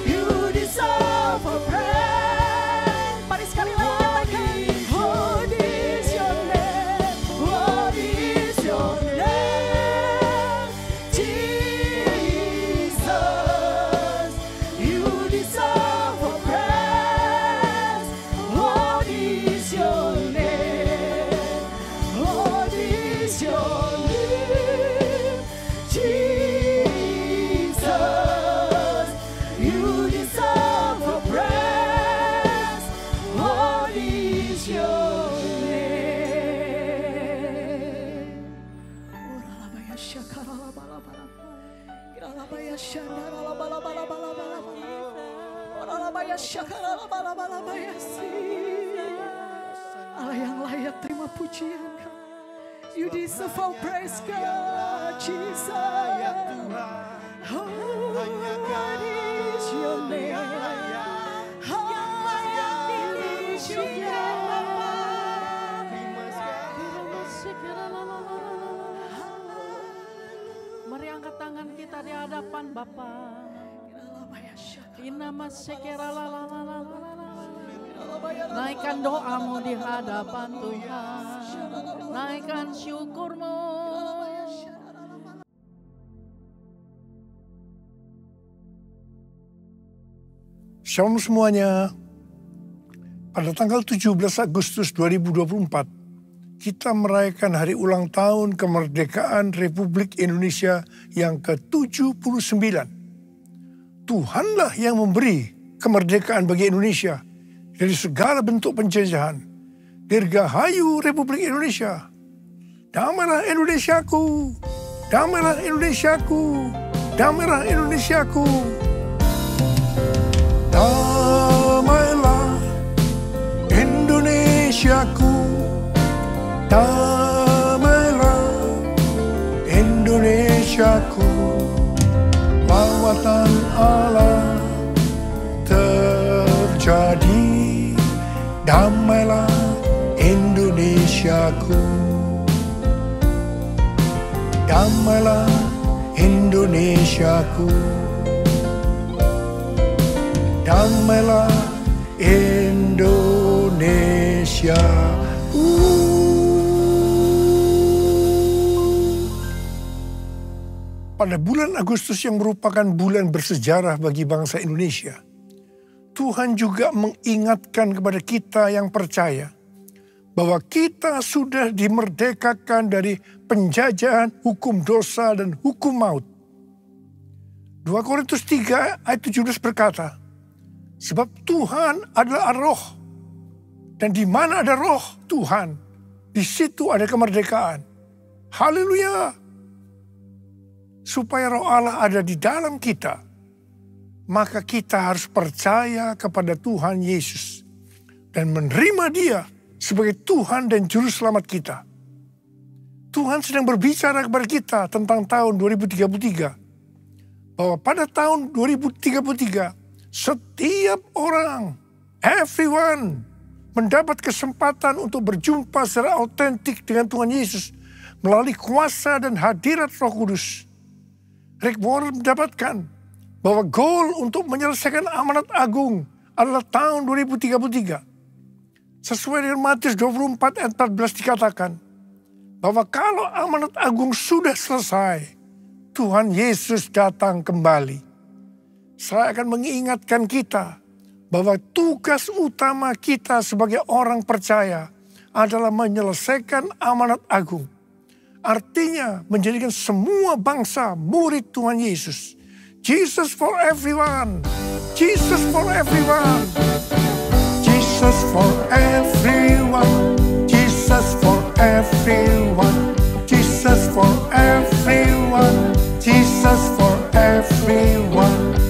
S3: You deserve a praise. Mari sekali lagi katakan. Worthy is your name. Worthy is your name, Jesus. You deserve a praise. Worthy is your name. Worthy is your name, Jesus. You deserve a praise. Worthy is your name. Oralabaya shakaralabalabala. Iralabaya shandaralabalabalabalabala. Oralabaya shakaralabalabalabalabaya si. Allah yang layak terima pujian, God. You deserve our praise, God, Jesus. Oh, worthy is your name. Worthy is your name.
S6: Mari angkat tangan kita di hadapan Bapa. Naikkan doamu di hadapan Tuhan. Naikkan syukurmu.
S7: Shalom semuanya. Pada tanggal 17 Agustus 2024, kita merayakan hari ulang tahun kemerdekaan Republik Indonesia yang ke-79. Tuhanlah yang memberi kemerdekaan bagi Indonesia dari segala bentuk penjajahan. Dirgahayu Republik Indonesia. Damailah Indonesiaku, damailah Indonesiaku, damailah Indonesiaku. Damailah Indonesiaku, damailah Indonesiaku. Lawatan Allah terjadi, damailah Indonesiaku. Damailah Indonesiaku. Damailah Indonesia. Pada bulan Agustus yang merupakan bulan bersejarah bagi bangsa Indonesia, Tuhan juga mengingatkan kepada kita yang percaya bahwa kita sudah dimerdekakan dari penjajahan hukum dosa dan hukum maut. 2 Korintus 3 ayat 17 berkata, sebab Tuhan adalah roh, dan di mana ada roh Tuhan, di situ ada kemerdekaan. Haleluya! Supaya roh Allah ada di dalam kita, maka kita harus percaya kepada Tuhan Yesus dan menerima Dia sebagai Tuhan dan Juru Selamat kita. Tuhan sedang berbicara kepada kita tentang tahun 2033. Bahwa pada tahun 2033, setiap orang, everyone, mendapat kesempatan untuk berjumpa secara autentik dengan Tuhan Yesus melalui kuasa dan hadirat Roh Kudus. Rick Warren mendapatkan bahwa goal untuk menyelesaikan amanat agung adalah tahun 2033. Sesuai dengan Matius 24 ayat 14 dikatakan bahwa kalau amanat agung sudah selesai, Tuhan Yesus datang kembali. Saya akan mengingatkan kita bahwa tugas utama kita sebagai orang percaya adalah menyelesaikan amanat agung. Artinya menjadikan semua bangsa murid Tuhan Yesus. Jesus for everyone. Jesus for everyone. Jesus for everyone. Jesus for everyone. Jesus for everyone. Jesus for everyone.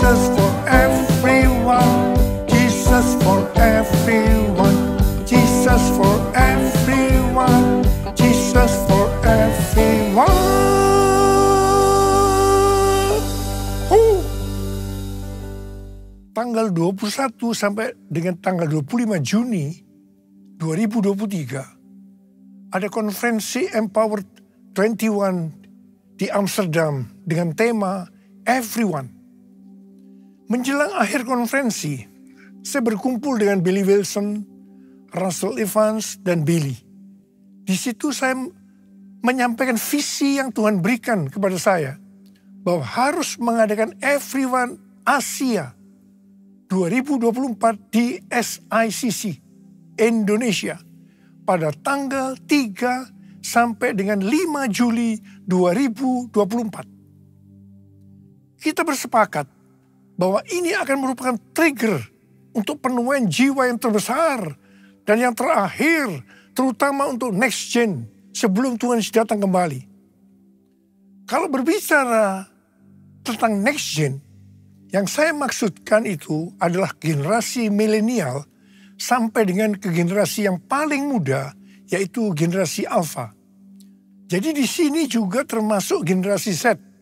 S7: Jesus for everyone. Jesus for everyone. Jesus for everyone. Jesus for everyone. Tanggal 21 sampai dengan tanggal 25 Juni 2023 ada konferensi Empowered 21 di Amsterdam dengan tema Everyone. Menjelang akhir konferensi, saya berkumpul dengan Billy Wilson, Russell Evans, dan Billy. Di situ saya menyampaikan visi yang Tuhan berikan kepada saya bahwa harus mengadakan Everyone Asia 2024 di SICC Indonesia pada tanggal 3 sampai dengan 5 Juli 2024. Kita bersepakat bahwa ini akan merupakan trigger untuk penemuan jiwa yang terbesar dan yang terakhir, terutama untuk next gen sebelum Tuhan Yesus datang kembali. Kalau berbicara tentang next gen, yang saya maksudkan itu adalah generasi milenial sampai dengan ke generasi yang paling muda, yaitu generasi Alpha. Jadi di sini juga termasuk generasi Z.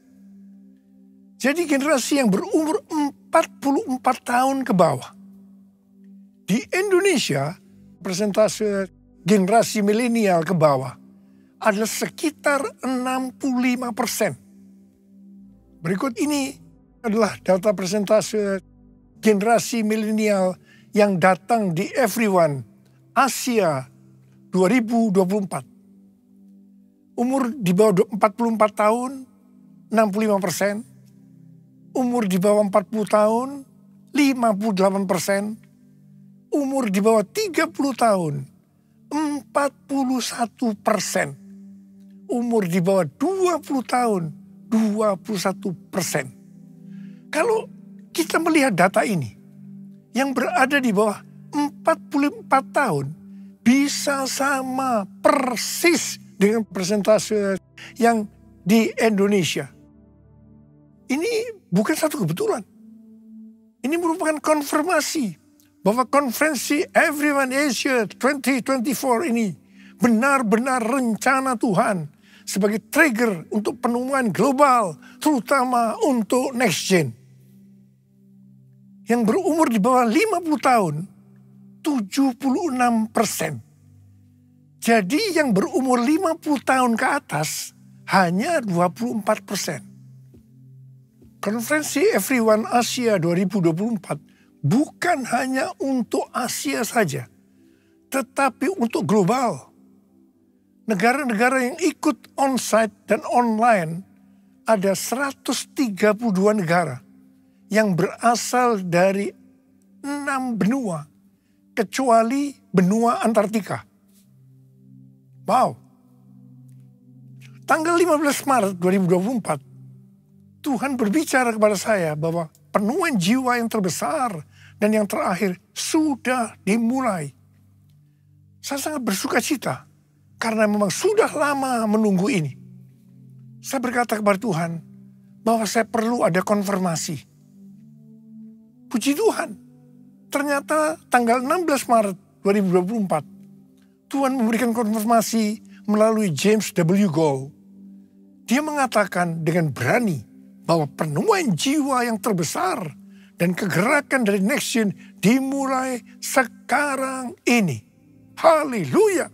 S7: Jadi generasi yang berumur 44 tahun ke bawah. Di Indonesia, persentase generasi milenial ke bawah adalah sekitar 65%. Berikut ini adalah data persentase generasi milenial yang datang di Everyone Asia 2024. Umur di bawah 44 tahun, 65%. Umur di bawah 40 tahun, 58%. Umur di bawah 30 tahun 41%. Umur di bawah 20 tahun 21%. Kalau kita melihat data ini, yang berada di bawah 44 tahun bisa sama persis dengan persentase yang di Indonesia. Ini bukan satu kebetulan. Ini merupakan konfirmasi bahwa konferensi Everyone Asia 2024 ini benar-benar rencana Tuhan sebagai trigger untuk penemuan global, terutama untuk next gen. Yang berumur di bawah 50 tahun, 76%. Jadi yang berumur 50 tahun ke atas hanya 24%. Konferensi Everyone Asia 2024 bukan hanya untuk Asia saja, tetapi untuk global. Negara-negara yang ikut on-site dan online ada 132 negara yang berasal dari 6 benua, kecuali benua Antartika. Wow. Tanggal 15 Maret 2024, Tuhan berbicara kepada saya bahwa penemuan jiwa yang terbesar dan yang terakhir sudah dimulai. Saya sangat bersuka cita karena memang sudah lama menunggu ini. Saya berkata kepada Tuhan bahwa saya perlu ada konfirmasi. Puji Tuhan, ternyata tanggal 16 Maret 2024, Tuhan memberikan konfirmasi melalui James W. Goll. Dia mengatakan dengan berani bahwa penemuan jiwa yang terbesar dan kegerakan dari Next Gen dimulai sekarang ini. Haleluya.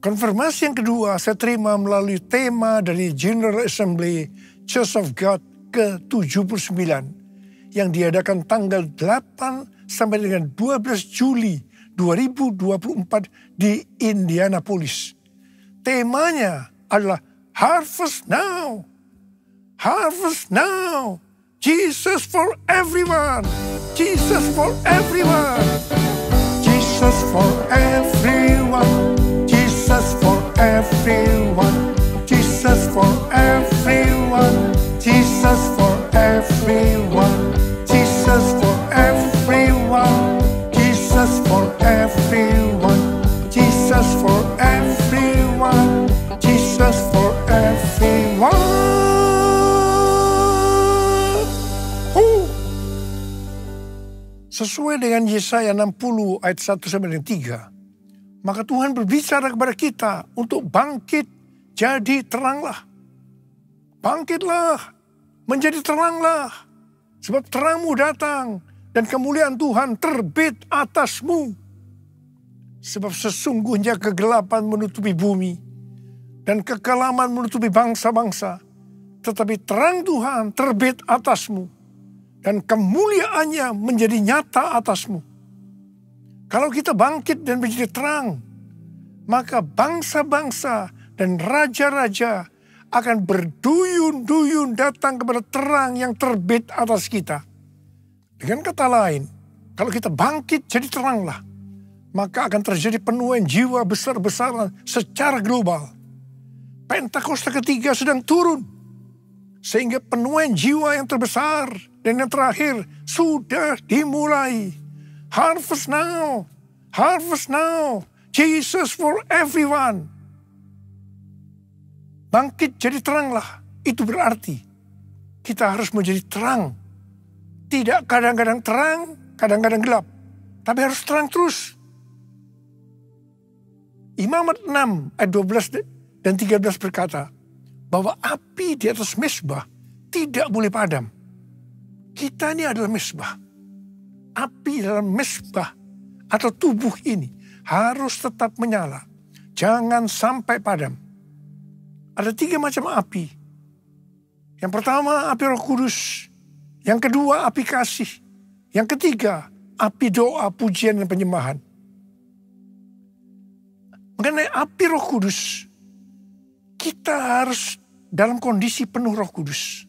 S7: Konfirmasi yang kedua saya terima melalui tema dari General Assembly Church of God ke-79 yang diadakan tanggal 8 sampai dengan 12 Juli 2024 di Indianapolis. Temanya adalah Harvest Now. Harvest now. Jesus for everyone. Jesus for everyone. Jesus for everyone. Jesus for everyone. Jesus for everyone. Jesus for everyone. Jesus for everyone. Jesus for everyone. Jesus for everyone. Jesus for everyone. Sesuai dengan Yesaya 60 ayat 1 sampai dengan 3. Maka Tuhan berbicara kepada kita untuk bangkit jadi teranglah. Bangkitlah, menjadi teranglah. Sebab terangmu datang dan kemuliaan Tuhan terbit atasmu. Sebab sesungguhnya kegelapan menutupi bumi dan kekelaman menutupi bangsa-bangsa. Tetapi terang Tuhan terbit atasmu. Dan kemuliaannya menjadi nyata atasmu. Kalau kita bangkit dan menjadi terang, maka bangsa-bangsa dan raja-raja akan berduyun-duyun datang kepada terang yang terbit atas kita. Dengan kata lain, kalau kita bangkit jadi teranglah, maka akan terjadi penuaian jiwa besar-besaran secara global. Pentakosta ketiga sedang turun, sehingga penuaian jiwa yang terbesar dan yang terakhir sudah dimulai. Harvest now. Harvest now. Jesus for everyone. Bangkit jadi teranglah. Itu berarti kita harus menjadi terang. Tidak kadang-kadang terang, kadang-kadang gelap. Tapi harus terang terus. Imamat 6 ayat 12 dan 13 berkata bahwa api di atas mezbah tidak boleh padam. Kita ini adalah mezbah. Api dalam mezbah atau tubuh ini harus tetap menyala. Jangan sampai padam. Ada 3 macam api. Yang pertama api Roh Kudus. Yang kedua api kasih. Yang ketiga api doa, pujian dan penyembahan. Mengenai api Roh Kudus, kita harus dalam kondisi penuh Roh Kudus.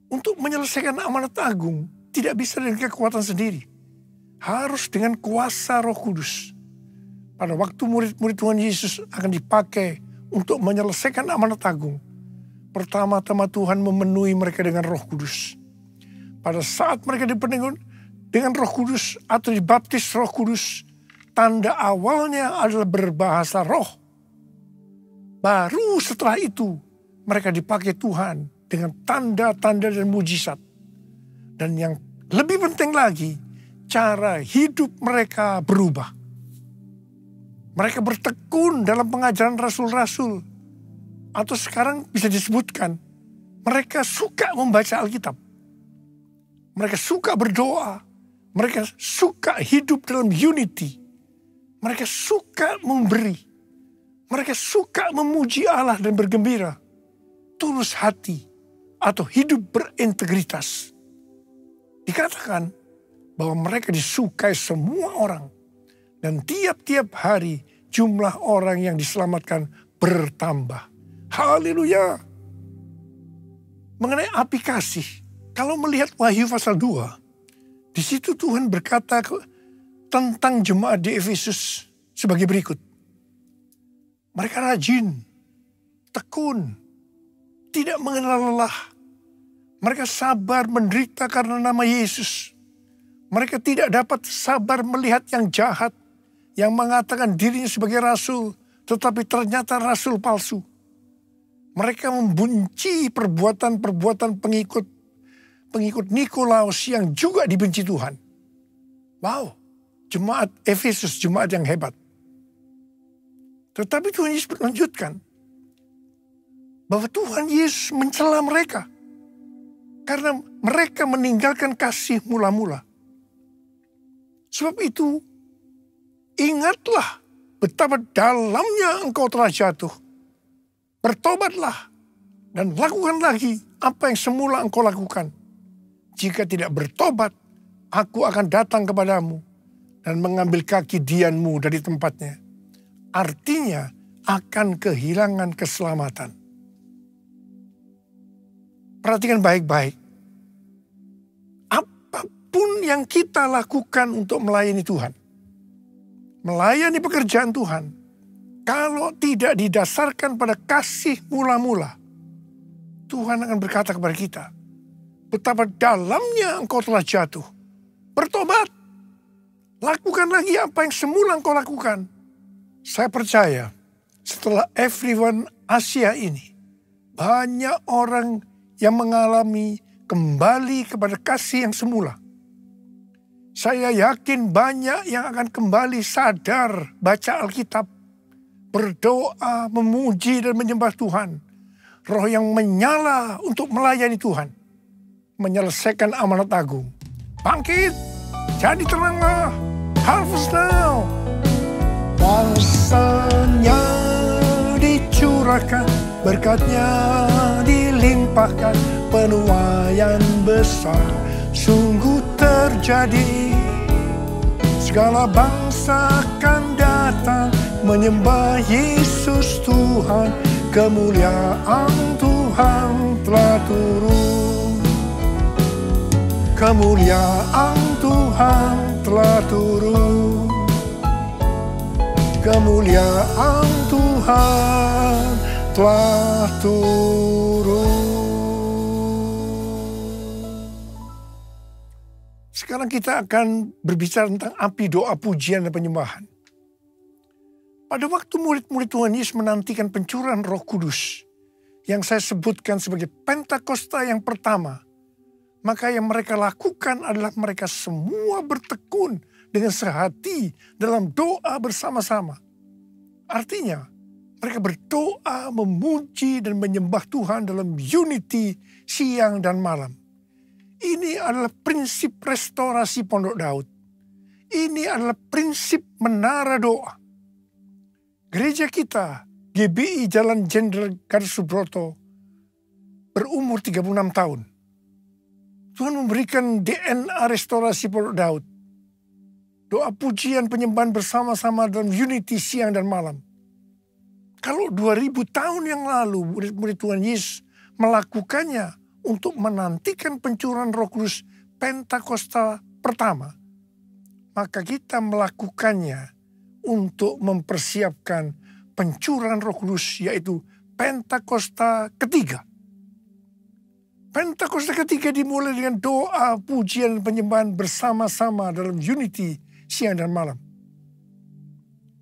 S7: Untuk menyelesaikan amanat agung, tidak bisa dengan kekuatan sendiri. Harus dengan kuasa Roh Kudus. Pada waktu murid-murid Tuhan Yesus akan dipakai untuk menyelesaikan amanat agung, pertama-tama Tuhan memenuhi mereka dengan Roh Kudus. Pada saat mereka dipenuhi dengan Roh Kudus atau dibaptis Roh Kudus, tanda awalnya adalah berbahasa roh. Baru setelah itu mereka dipakai Tuhan dengan tanda-tanda dan mujizat. Dan yang lebih penting lagi, cara hidup mereka berubah. Mereka bertekun dalam pengajaran rasul-rasul. Atau sekarang bisa disebutkan, mereka suka membaca Alkitab. Mereka suka berdoa. Mereka suka hidup dalam unity. Mereka suka memberi. Mereka suka memuji Allah dan bergembira. Tulus hati atau hidup berintegritas. Dikatakan bahwa mereka disukai semua orang. Dan tiap-tiap hari jumlah orang yang diselamatkan bertambah. Haleluya. Mengenai api kasih, kalau melihat Wahyu pasal 2, di situ Tuhan berkata tentang jemaat di Efesus sebagai berikut. Mereka rajin, tekun, tidak mengenal lelah. Mereka sabar menderita karena nama Yesus. Mereka tidak dapat sabar melihat yang jahat, yang mengatakan dirinya sebagai rasul, tetapi ternyata rasul palsu. Mereka membenci perbuatan-perbuatan pengikut Nikolaus yang juga dibenci Tuhan. Wow, jemaat Efesus, jemaat yang hebat. Tetapi Tuhan Yesus melanjutkan bahwa Tuhan Yesus mencela mereka karena mereka meninggalkan kasih mula-mula. Sebab itu, ingatlah betapa dalamnya engkau telah jatuh. Bertobatlah dan lakukan lagi apa yang semula engkau lakukan. Jika tidak bertobat, aku akan datang kepadamu dan mengambil kaki dianmu dari tempatnya. Artinya akan kehilangan keselamatan. Perhatikan baik-baik. Apapun yang kita lakukan untuk melayani Tuhan, melayani pekerjaan Tuhan, kalau tidak didasarkan pada kasih mula-mula, Tuhan akan berkata kepada kita, betapa dalamnya engkau telah jatuh. Bertobat. Lakukan lagi apa yang semula engkau lakukan. Saya percaya setelah Everyone Asia ini, banyak orang yang mengalami kembali kepada kasih yang semula. Saya yakin banyak yang akan kembali sadar baca Alkitab, berdoa, memuji dan menyembah Tuhan. Roh yang menyala untuk melayani Tuhan, menyelesaikan amanat agung. Bangkit, jadi teranglah, harvest now. Masanya dicurahkan, berkatnya dilimpahkan, penuaian besar sungguh terjadi. Segala bangsa akan datang menyembah Yesus Tuhan, kemuliaan Tuhan telah turun. Kemuliaan Tuhan telah turun. Kemuliaan Tuhan telah turun. Sekarang kita akan berbicara tentang api doa, pujian, dan penyembahan. Pada waktu murid-murid Tuhan Yesus menantikan pencurahan Roh Kudus, yang saya sebutkan sebagai Pentakosta yang pertama, maka yang mereka lakukan adalah mereka semua bertekun dengan sehati dalam doa bersama-sama. Artinya, mereka berdoa, memuji, dan menyembah Tuhan dalam unity siang dan malam. Ini adalah prinsip restorasi Pondok Daud. Ini adalah prinsip menara doa. Gereja kita, GBI Jalan Jenderal Gatot Subroto, berumur 36 tahun. Tuhan memberikan DNA restorasi Pondok Daud. Doa pujian penyembahan bersama-sama dalam unity siang dan malam. Kalau 2000 tahun yang lalu murid-murid Tuhan Yesus melakukannya untuk menantikan pencurahan Roh Kudus Pentakosta pertama, maka kita melakukannya untuk mempersiapkan pencurahan Roh Kudus, yaitu Pentakosta ketiga. Pentakosta ketiga dimulai dengan doa, pujian, dan penyembahan bersama-sama dalam unity siang dan malam.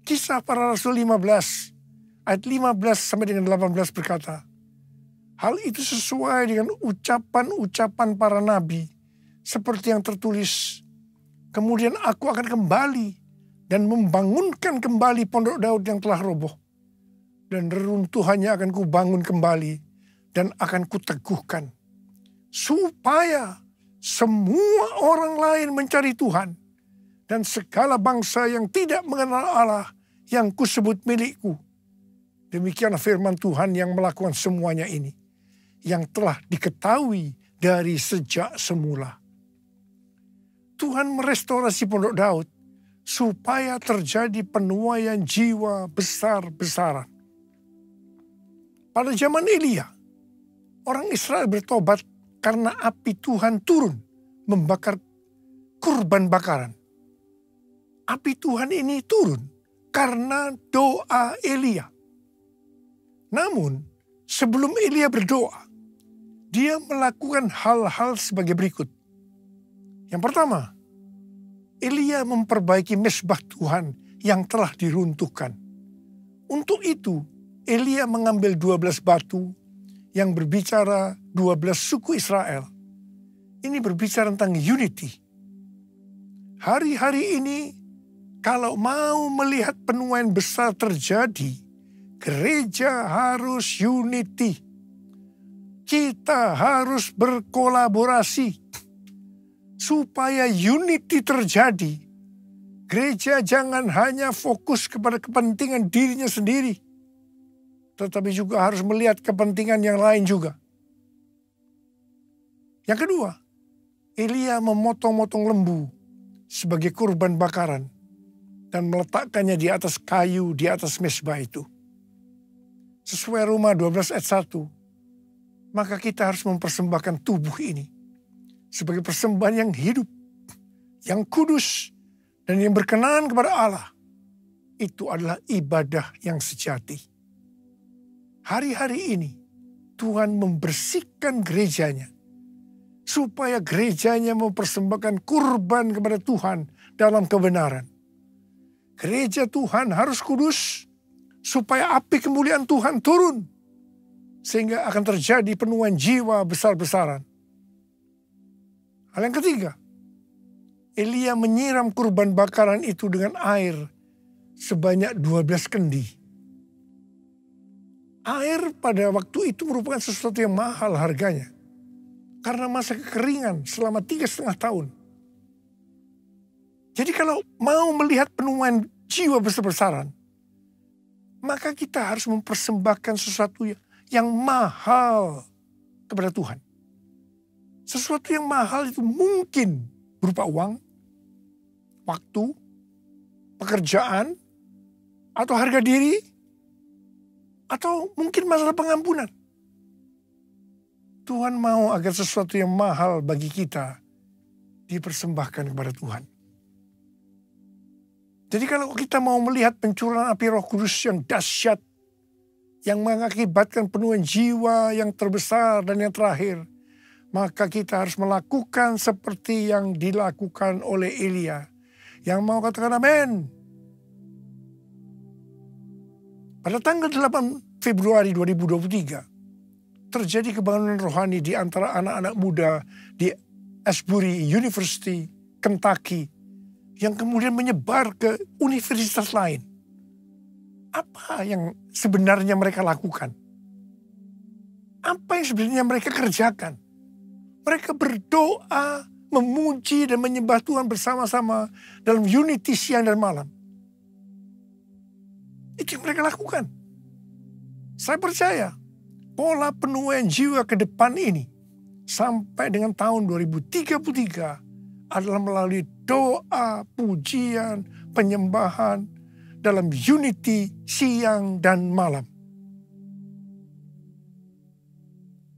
S7: Kisah Para Rasul 15, ayat 15 sampai dengan 18 berkata, hal itu sesuai dengan ucapan-ucapan para nabi, seperti yang tertulis, kemudian aku akan kembali dan membangunkan kembali pondok Daud yang telah roboh. Dan reruntuhannya akan kubangun kembali dan akan kuteguhkan. Supaya semua orang lain mencari Tuhan. Dan segala bangsa yang tidak mengenal Allah yang kusebut milikku. Demikianlah firman Tuhan yang melakukan semuanya ini. Yang telah diketahui dari sejak semula. Tuhan merestorasi pondok Daud supaya terjadi penuaian jiwa besar-besaran. Pada zaman Elia, orang Israel bertobat karena api Tuhan turun membakar kurban bakaran. Api Tuhan ini turun karena doa Elia. Namun, sebelum Elia berdoa, dia melakukan hal-hal sebagai berikut. Yang pertama, Elia memperbaiki mezbah Tuhan yang telah diruntuhkan. Untuk itu, Elia mengambil 12 batu yang berbicara 12 suku Israel. Ini berbicara tentang unity. Hari-hari ini, kalau mau melihat penuaian besar terjadi, gereja harus unity. Kita harus berkolaborasi. Supaya unity terjadi, gereja jangan hanya fokus kepada kepentingan dirinya sendiri, tetapi juga harus melihat kepentingan yang lain juga. Yang kedua, Elia memotong-motong lembu sebagai kurban bakaran dan meletakkannya di atas kayu di atas mezbah itu. Sesuai Roma 12 ayat 1, maka kita harus mempersembahkan tubuh ini sebagai persembahan yang hidup, yang kudus, dan yang berkenan kepada Allah. Itu adalah ibadah yang sejati. Hari-hari ini, Tuhan membersihkan gerejanya, supaya gerejanya mempersembahkan kurban kepada Tuhan dalam kebenaran. Gereja Tuhan harus kudus, supaya api kemuliaan Tuhan turun, sehingga akan terjadi penuaian jiwa besar-besaran. Hal yang ketiga, Elia menyiram kurban bakaran itu dengan air sebanyak 12 kendi. Air pada waktu itu merupakan sesuatu yang mahal harganya. Karena masa kekeringan selama 3,5 tahun. Jadi kalau mau melihat penuaian jiwa besar-besaran, maka kita harus mempersembahkan sesuatu yang mahal kepada Tuhan. Sesuatu yang mahal itu mungkin berupa uang, waktu, pekerjaan, atau harga diri, atau mungkin masalah pengampunan. Tuhan mau agar sesuatu yang mahal bagi kita dipersembahkan kepada Tuhan. Jadi kalau kita mau melihat pencurahan api Roh Kudus yang dahsyat, yang mengakibatkan penuaian jiwa yang terbesar dan yang terakhir, maka kita harus melakukan seperti yang dilakukan oleh Elia. Yang mau katakan amin. Pada tanggal 8 Februari 2023, terjadi kebangunan rohani di antara anak-anak muda di Asbury University, Kentucky, yang kemudian menyebar ke universitas lain. Apa yang sebenarnya mereka lakukan? Apa yang sebenarnya mereka kerjakan? Mereka berdoa, memuji dan menyembah Tuhan bersama-sama dalam unity siang dan malam. Itu yang mereka lakukan. Saya percaya pola penuaian jiwa ke depan ini sampai dengan tahun 2033 adalah melalui doa, pujian, penyembahan dalam unity siang dan malam.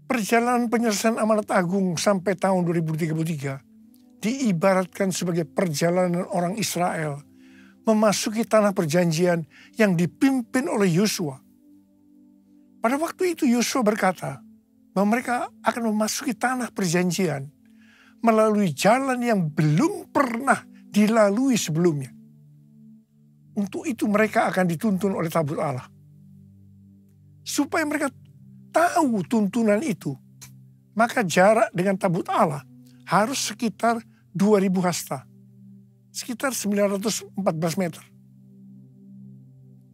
S7: Perjalanan penyelesaian amanat agung sampai tahun 2033 diibaratkan sebagai perjalanan orang Israel memasuki tanah perjanjian yang dipimpin oleh Yosua. Pada waktu itu Yosua berkata bahwa mereka akan memasuki tanah perjanjian melalui jalan yang belum pernah dilalui sebelumnya. Untuk itu mereka akan dituntun oleh tabut Allah. Supaya mereka tahu tuntunan itu, maka jarak dengan tabut Allah harus sekitar 2000 hasta. Sekitar 914 meter.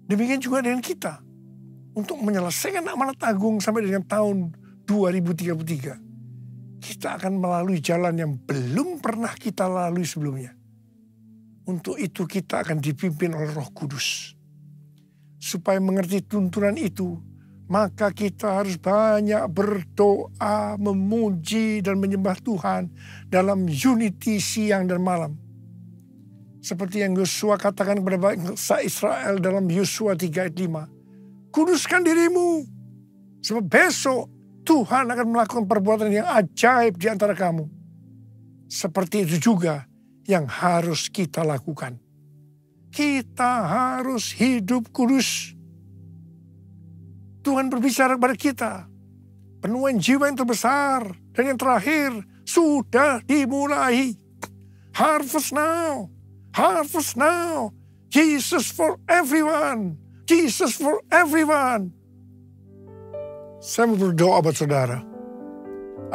S7: Demikian juga dengan kita. Untuk menyelesaikan amanat agung sampai dengan tahun 2033. Kita akan melalui jalan yang belum pernah kita lalui sebelumnya. Untuk itu kita akan dipimpin oleh Roh Kudus. Supaya mengerti tuntunan itu, maka kita harus banyak berdoa, memuji dan menyembah Tuhan dalam unity siang dan malam. Seperti yang Yosua katakan kepada bangsa Israel dalam Yosua 3 ayat 5. Kuduskan dirimu, sebab besok Tuhan akan melakukan perbuatan yang ajaib di antara kamu. Seperti itu juga yang harus kita lakukan. Kita harus hidup kudus. Tuhan berbicara kepada kita. Penuaian jiwa yang terbesar dan yang terakhir sudah dimulai. Harvest now. Harvest now. Jesus for everyone. Jesus for everyone. Saya mau berdoa buat saudara.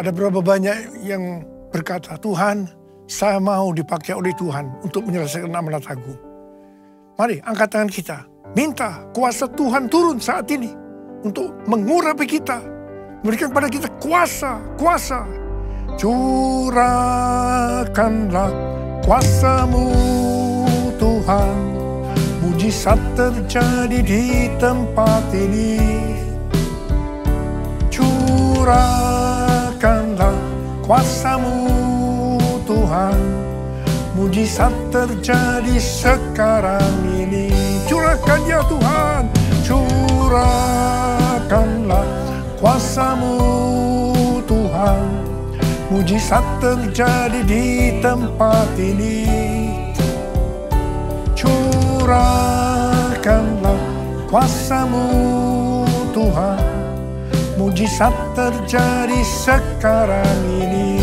S7: Ada berapa banyak yang berkata, Tuhan, saya mau dipakai oleh Tuhan untuk menyelesaikan amanat agung. Mari angkat tangan kita. Minta kuasa Tuhan turun saat ini. Untuk mengurapi kita. Memberikan kepada kita kuasa. Curahkanlah kuasa-Mu Tuhan. Mujizat terjadi di tempat ini. Curahkanlah kuasa-Mu Tuhan. Mujizat terjadi sekarang ini. Curahkan ya Tuhan. Curahkanlah kuasa-Mu Tuhan. Mujizat terjadi di tempat ini. Curahkanlah kuasa-Mu Tuhan. Mujizat terjadi sekarang ini.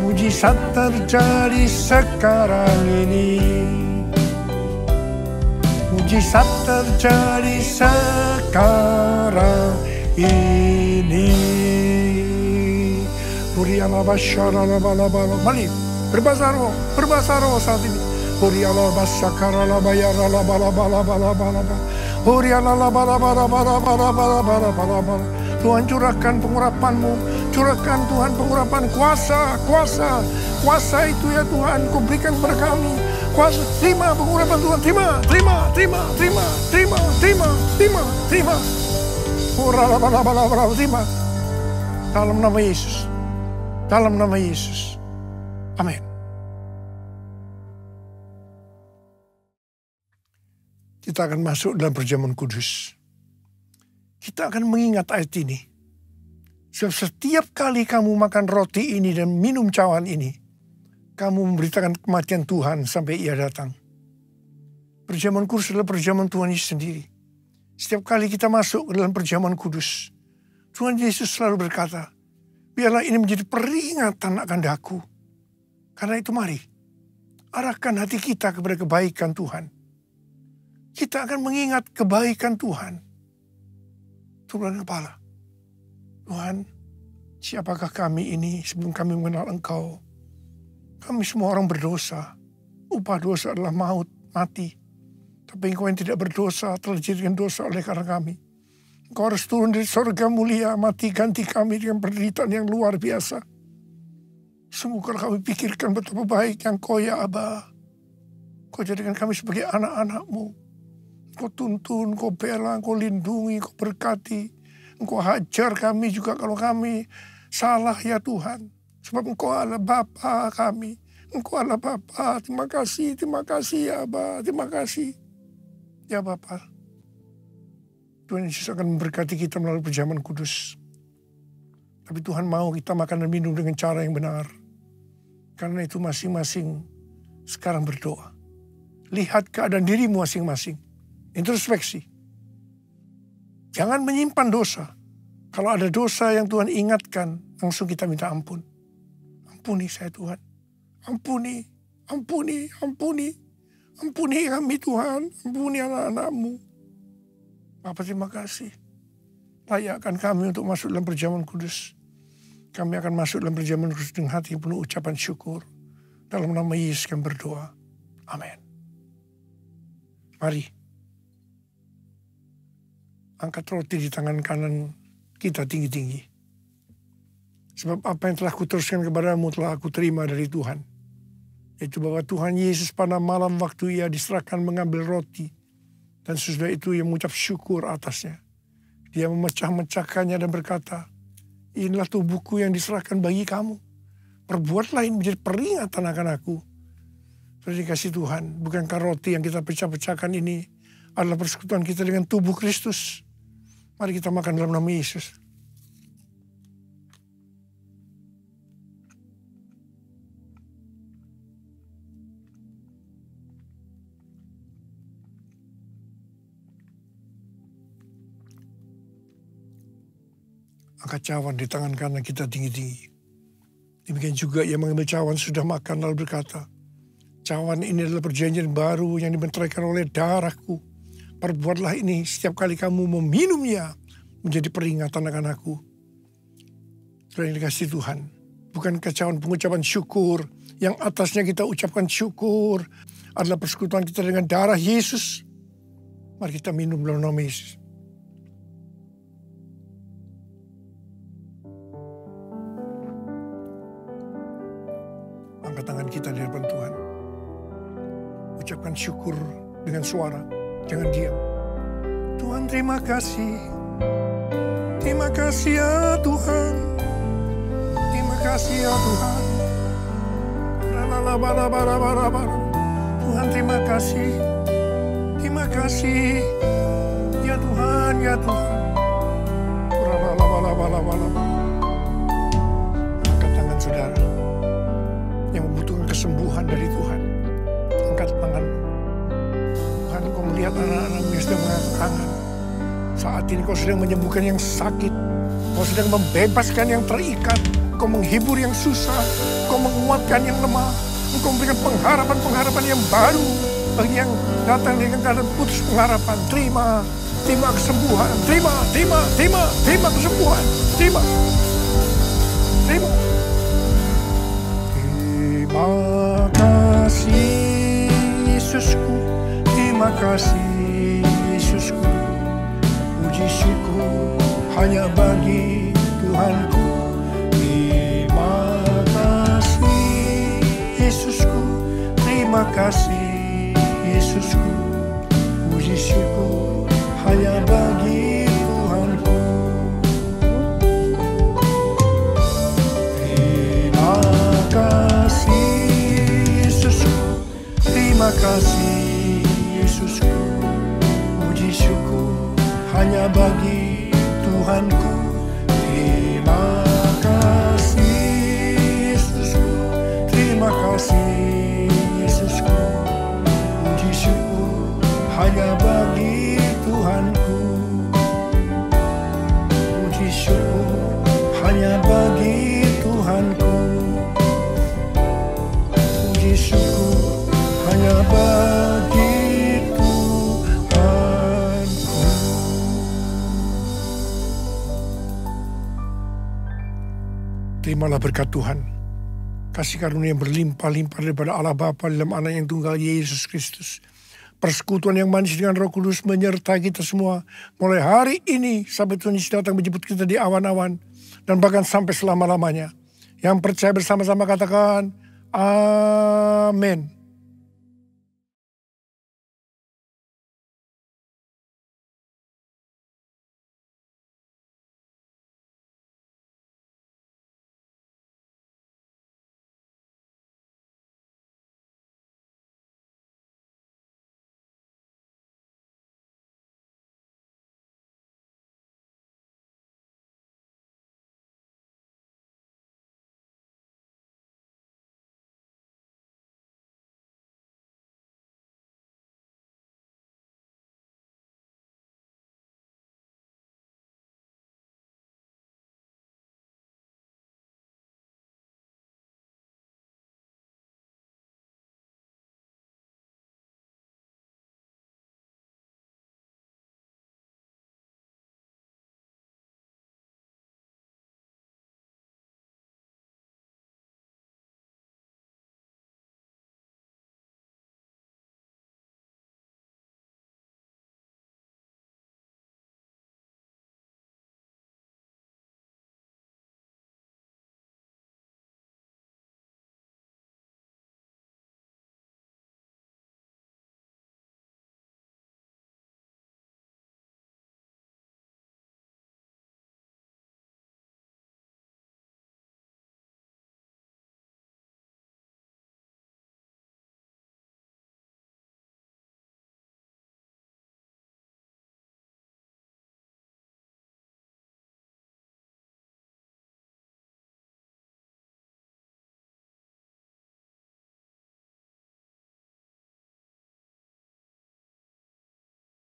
S7: Mujizat terjadi sekarang ini. Mujizat terjadi sekarang ini. Mari berbahasa roh saat ini. Tuhan curahkan pengurapan-Mu. Curahkan Tuhan pengurapan kuasa itu ya Tuhan Kau berikan kepada kami. Kuasa, terima pengurapan Tuhan, terima. Terima. Dalam nama Yesus. Dalam nama Yesus. Amin. Kita akan masuk dalam perjamuan kudus. Kita akan mengingat ayat ini. Sebab setiap kali kamu makan roti ini dan minum cawan ini, kamu memberitakan kematian Tuhan sampai Ia datang. Perjamuan kudus adalah perjamuan Tuhan Yesus sendiri. Setiap kali kita masuk ke dalam perjamuan kudus, Tuhan Yesus selalu berkata, biarlah ini menjadi peringatan akan daku. Karena itu mari, arahkan hati kita kepada kebaikan Tuhan. Kita akan mengingat kebaikan Tuhan. Turunkan kepala. Tuhan, siapakah kami ini sebelum kami mengenal Engkau? Kami semua orang berdosa. Upah dosa adalah maut, mati. Tapi Engkau yang tidak berdosa telah dijadikan dosa oleh karena kami. Engkau harus turun dari surga mulia, mati ganti kami dengan penderitaan yang luar biasa. Sungguh kalau kami pikirkan betapa baik yang Kau ya Aba. Kau jadikan kami sebagai anak-anak-Mu. Kau tuntun, Kau bela, Kau lindungi, Kau berkati. Engkau hajar kami juga kalau kami salah ya Tuhan. Sebab Engkau adalah Bapa kami. Engkau adalah Bapa. Terima kasih ya Aba. Terima kasih. Ya Bapa. Tuhan Yesus akan memberkati kita melalui perjamuan kudus. Tapi Tuhan mau kita makan dan minum dengan cara yang benar. Karena itu masing-masing sekarang berdoa. Lihat keadaan dirimu masing-masing. Introspeksi. Jangan menyimpan dosa. Kalau ada dosa yang Tuhan ingatkan, langsung kita minta ampun. Ampuni saya Tuhan. Ampuni, ampuni, ampuni. Ampuni kami Tuhan. Ampuni anak-anak-Mu. Bapa terima kasih. Layakkan kami untuk masuk dalam perjamuan kudus. Kami akan masuk dalam perjamuan kudus dengan hati yang penuh ucapan syukur. Dalam nama Yesus kami berdoa. Amin. Mari. Angkat roti di tangan kanan kita tinggi-tinggi. Sebab apa yang telah kuteruskan kepadamu telah aku terima dari Tuhan. Yaitu bahwa Tuhan Yesus pada malam waktu ia diserahkan mengambil roti. Dan sesudah itu ia mengucap syukur atasnya. Dia memecah-mecahkannya dan berkata, inilah tubuhku yang diserahkan bagi kamu. Perbuatlah ini menjadi peringatan akan aku. Sudah dikasih Tuhan, bukankah roti yang kita pecah-pecahkan ini adalah persekutuan kita dengan tubuh Kristus. Mari kita makan dalam nama Yesus. Angkat cawan di tangan kanan kita tinggi-tinggi. Demikian juga ia mengambil cawan sudah makan lalu berkata, cawan ini adalah perjanjian baru yang dibenteraikan oleh darahku. Perbuatlah ini setiap kali kamu meminumnya menjadi peringatan akan aku. Sudah dikasih Tuhan. Bukan cawan pengucapan syukur. Yang atasnya kita ucapkan syukur. Adalah persekutuan kita dengan darah Yesus. Mari kita minum dalam nama Yesus. Angkat tangan kita di hadapan Tuhan. Ucapkan syukur dengan suara. Jangan diam. Tuhan terima kasih. Terima kasih ya Tuhan. Terima kasih ya Tuhan. Tuhan terima kasih. Terima kasih. Ya Tuhan, ya Tuhan. Angkat tangan saudara yang membutuhkan kesembuhan dari Tuhan. Angkat tangan. Tuhan, kau melihat anak-anakmu yang sedang mengangkat tangan. Saat ini kau sedang menyembuhkan yang sakit. Kau sedang membebaskan yang terikat. Kau menghibur yang susah. Kau menguatkan yang lemah. Engkau memberikan pengharapan-pengharapan yang baru. Bagi yang datang dengan keadaan putus pengharapan. Terima kesembuhan. Terima kesembuhan. Terima kasih Yesusku. Terima kasih Yesusku. Puji syukur hanya bagi Tuhanku. Terima kasih Yesusku. Terima kasih Yesusku. Puji syukur hanya bagi Tuhanku. Terima kasih Yesusku. Terima kasih Yesusku. Puji syukur hanya bagi Tuhanku. Terima kasih Yesusku. Terima kasih Yesusku. Puji syukur hanya bagi Tuhanku. Puji syukur hanya bagi Tuhanku. Puji syukur hanya bagi Tuhanku. Terimalah berkat Tuhan. Kasih karunia yang berlimpah-limpah daripada Allah Bapa dalam Anak yang tunggal Yesus Kristus. Persekutuan yang manis dengan Roh Kudus menyertai kita semua. Mulai hari ini sampai Tuhan Yesus datang menjemput kita di awan-awan. Dan bahkan sampai selama-lamanya. Yang percaya bersama-sama katakan, amin.